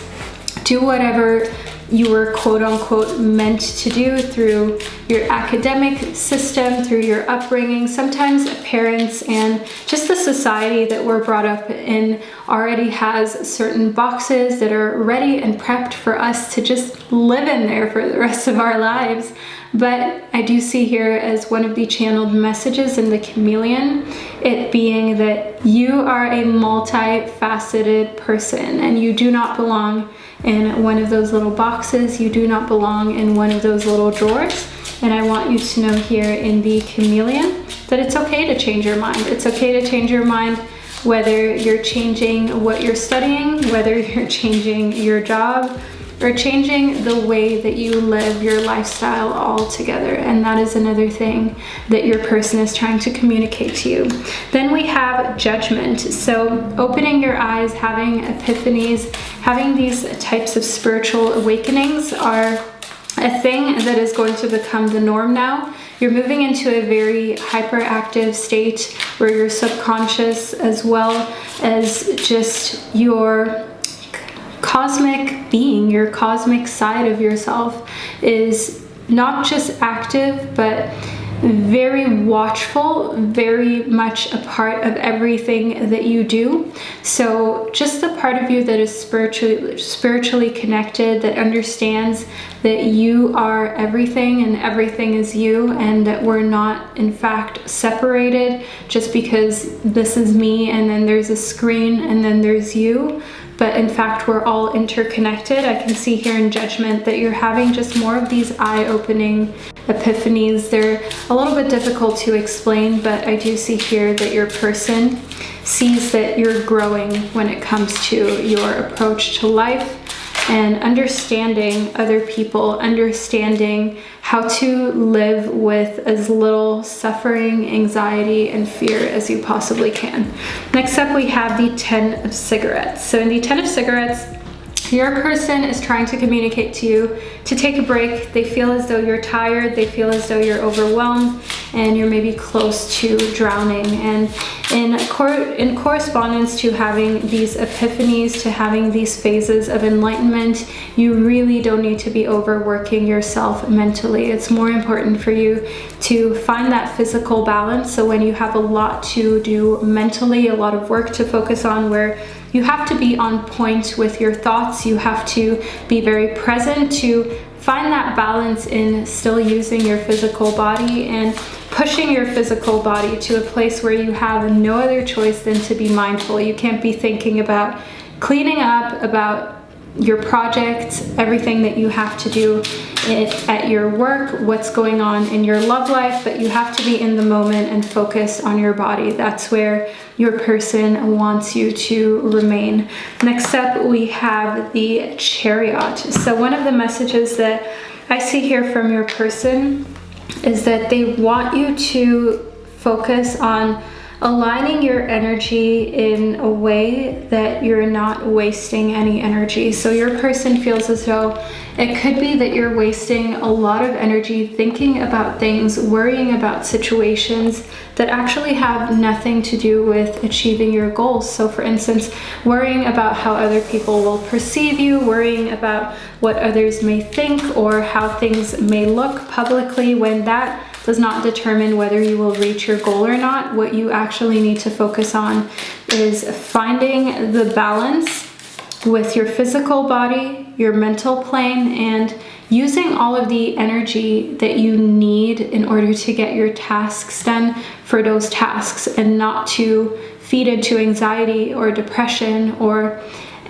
do whatever you were quote unquote meant to do through your academic system, through your upbringing. Sometimes parents and just the society that we're brought up in already has certain boxes that are ready and prepped for us to just live in there for the rest of our lives. But I do see here as one of the channeled messages in the chameleon, it being that you are a multifaceted person and you do not belong in one of those little boxes. You do not belong in one of those little drawers. And I want you to know here in the chameleon that it's okay to change your mind. It's okay to change your mind, whether you're changing what you're studying, whether you're changing your job, or changing the way that you live your lifestyle altogether. And that is another thing that your person is trying to communicate to you. Then we have judgment. So opening your eyes, having epiphanies, having these types of spiritual awakenings are a thing that is going to become the norm now. You're moving into a very hyperactive state where your subconscious, as well as just your cosmic being, your cosmic side of yourself, is not just active, but very watchful, very much a part of everything that you do. So just the part of you that is spiritually connected, that understands that you are everything and everything is you, and that we're not in fact separated just because this is me and then there's a screen and then there's you. But in fact, we're all interconnected. I can see here in judgment that you're having just more of these eye-opening epiphanies. They're a little bit difficult to explain, but I do see here that your person sees that you're growing when it comes to your approach to life and understanding other people, understanding how to live with as little suffering, anxiety, and fear as you possibly can. Next up, we have the 10 of cigarettes. So in the 10 of cigarettes, your person is trying to communicate to you to take a break. They feel as though you're tired, they feel as though you're overwhelmed, and you're maybe close to drowning. And in correspondence to having these epiphanies, to having these phases of enlightenment, you really don't need to be overworking yourself mentally. It's more important for you to find that physical balance. So when you have a lot to do mentally, a lot of work to focus on, where you have to be on point with your thoughts, you have to be very present, to find that balance in still using your physical body and pushing your physical body to a place where you have no other choice than to be mindful. You can't be thinking about cleaning up, about your projects, everything that you have to do at your work, what's going on in your love life, but you have to be in the moment and focus on your body. That's where your person wants you to remain. Next up, we have the Chariot. So one of the messages that I see here from your person is that they want you to focus on aligning your energy in a way that you're not wasting any energy. So your person feels as though it could be that you're wasting a lot of energy thinking about things, worrying about situations that actually have nothing to do with achieving your goals. So for instance, worrying about how other people will perceive you, worrying about what others may think or how things may look publicly, when that does not determine whether you will reach your goal or not. What you actually need to focus on is finding the balance with your physical body, your mental plane, and using all of the energy that you need in order to get your tasks done for those tasks, and not to feed into anxiety or depression or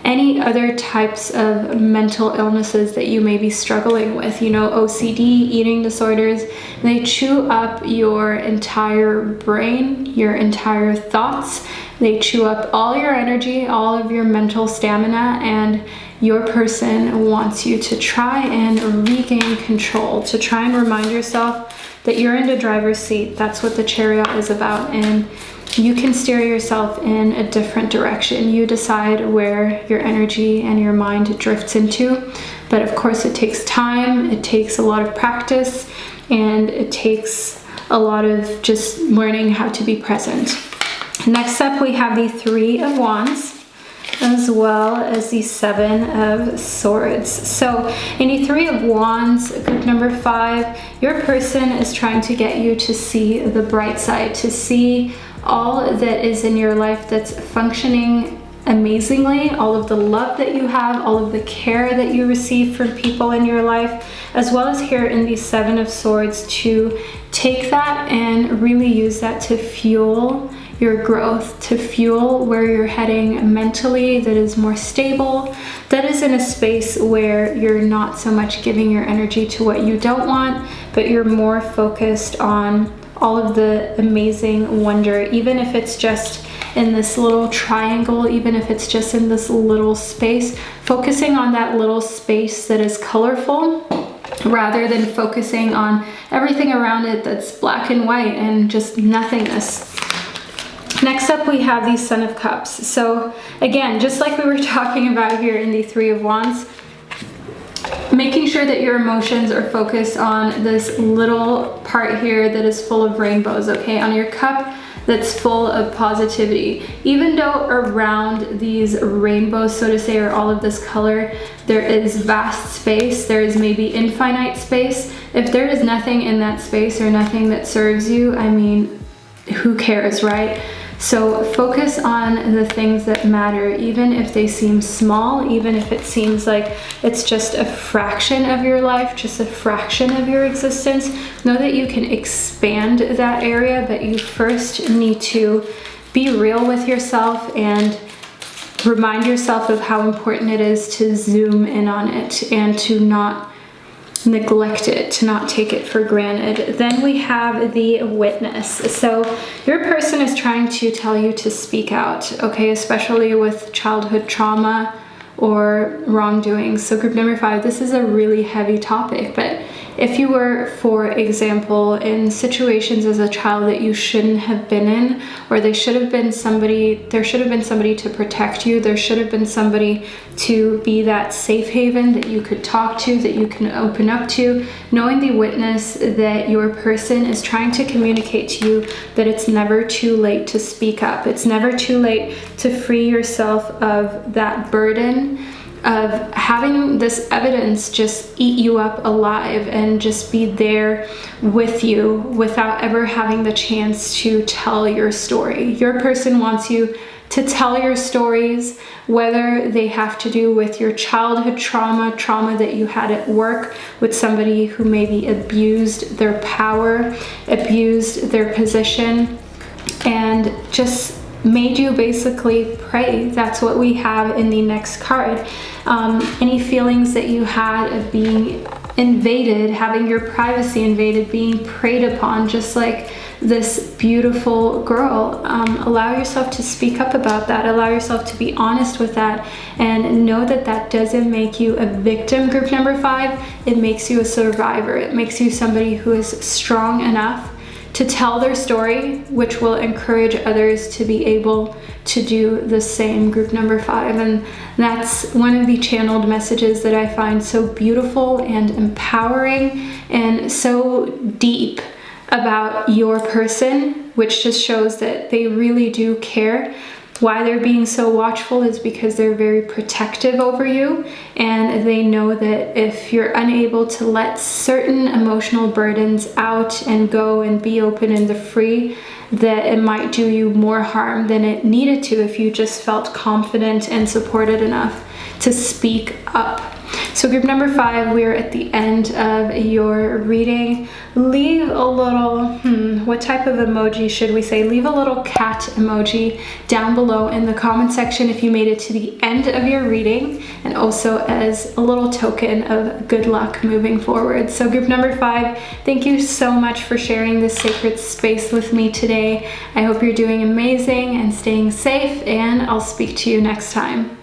any other types of mental illnesses that you may be struggling with. You know, OCD, eating disorders, they chew up your entire brain, your entire thoughts. They chew up all your energy, all of your mental stamina, and your person wants you to try and regain control, to try and remind yourself that you're in the driver's seat. That's what the Chariot is about, and you can steer yourself in a different direction. You decide where your energy and your mind drifts into. But of course, it takes time, it takes a lot of practice, and it takes a lot of just learning how to be present. Next up, we have the 3 of Wands, as well as the 7 of Swords. So in the 3 of Wands, group number 5, your person is trying to get you to see the bright side, to see all that is in your life that's functioning amazingly, all of the love that you have, all of the care that you receive from people in your life, as well as here in the 7 of Swords, to take that and really use that to fuel your growth, to fuel where you're heading mentally, that is more stable, that is in a space where you're not so much giving your energy to what you don't want, but you're more focused on all of the amazing wonder, even if it's just in this little triangle, even if it's just in this little space, focusing on that little space that is colorful rather than focusing on everything around it that's black and white and just nothingness. Next up, we have the Son of Cups. So again, just like we were talking about here in the Three of Wands, making sure that your emotions are focused on this little part here that is full of rainbows, okay? On your cup that's full of positivity. Even though around these rainbows, so to say, or all of this color, there is vast space, there is maybe infinite space. If there is nothing in that space or nothing that serves you, I mean, who cares, right? So focus on the things that matter, even if they seem small, even if it seems like it's just a fraction of your life, just a fraction of your existence. Know that you can expand that area, but you first need to be real with yourself and remind yourself of how important it is to zoom in on it and to not neglect it, to not take it for granted. Then we have the Witness. So your person is trying to tell you to speak out, okay, especially with childhood trauma or wrongdoing. So group number 5, this is a really heavy topic, but if you were, for example, in situations as a child that you shouldn't have been in, or there should have been somebody to protect you, there should have been somebody to be that safe haven that you could talk to, that you can open up to, knowing the Witness that your person is trying to communicate to you that it's never too late to speak up. It's never too late to free yourself of that burden of having this evidence just eat you up alive and just be there with you without ever having the chance to tell your story. Your person wants you to tell your stories, whether they have to do with your childhood trauma that you had at work with somebody who maybe abused their power, abused their position, and just made you basically pray. That's what we have in the next card. Any feelings that you had of being invaded, having your privacy invaded, being preyed upon, just like this beautiful girl. Allow yourself to speak up about that. Allow yourself to be honest with that, and know that that doesn't make you a victim, group number 5. It makes you a survivor. It makes you somebody who is strong enough to tell their story, which will encourage others to be able to do the same, group number 5. And that's one of the channeled messages that I find so beautiful and empowering and so deep about your person, which just shows that they really do care. Why they're being so watchful is because they're very protective over you, and they know that if you're unable to let certain emotional burdens out and go and be open and free, that it might do you more harm than it needed to if you just felt confident and supported enough to speak up. So group number 5, we're at the end of your reading. Leave a little, what type of emoji should we say? Leave a little cat emoji down below in the comment section if you made it to the end of your reading, and also as a little token of good luck moving forward. So group number 5, thank you so much for sharing this sacred space with me today. I hope you're doing amazing and staying safe, and I'll speak to you next time.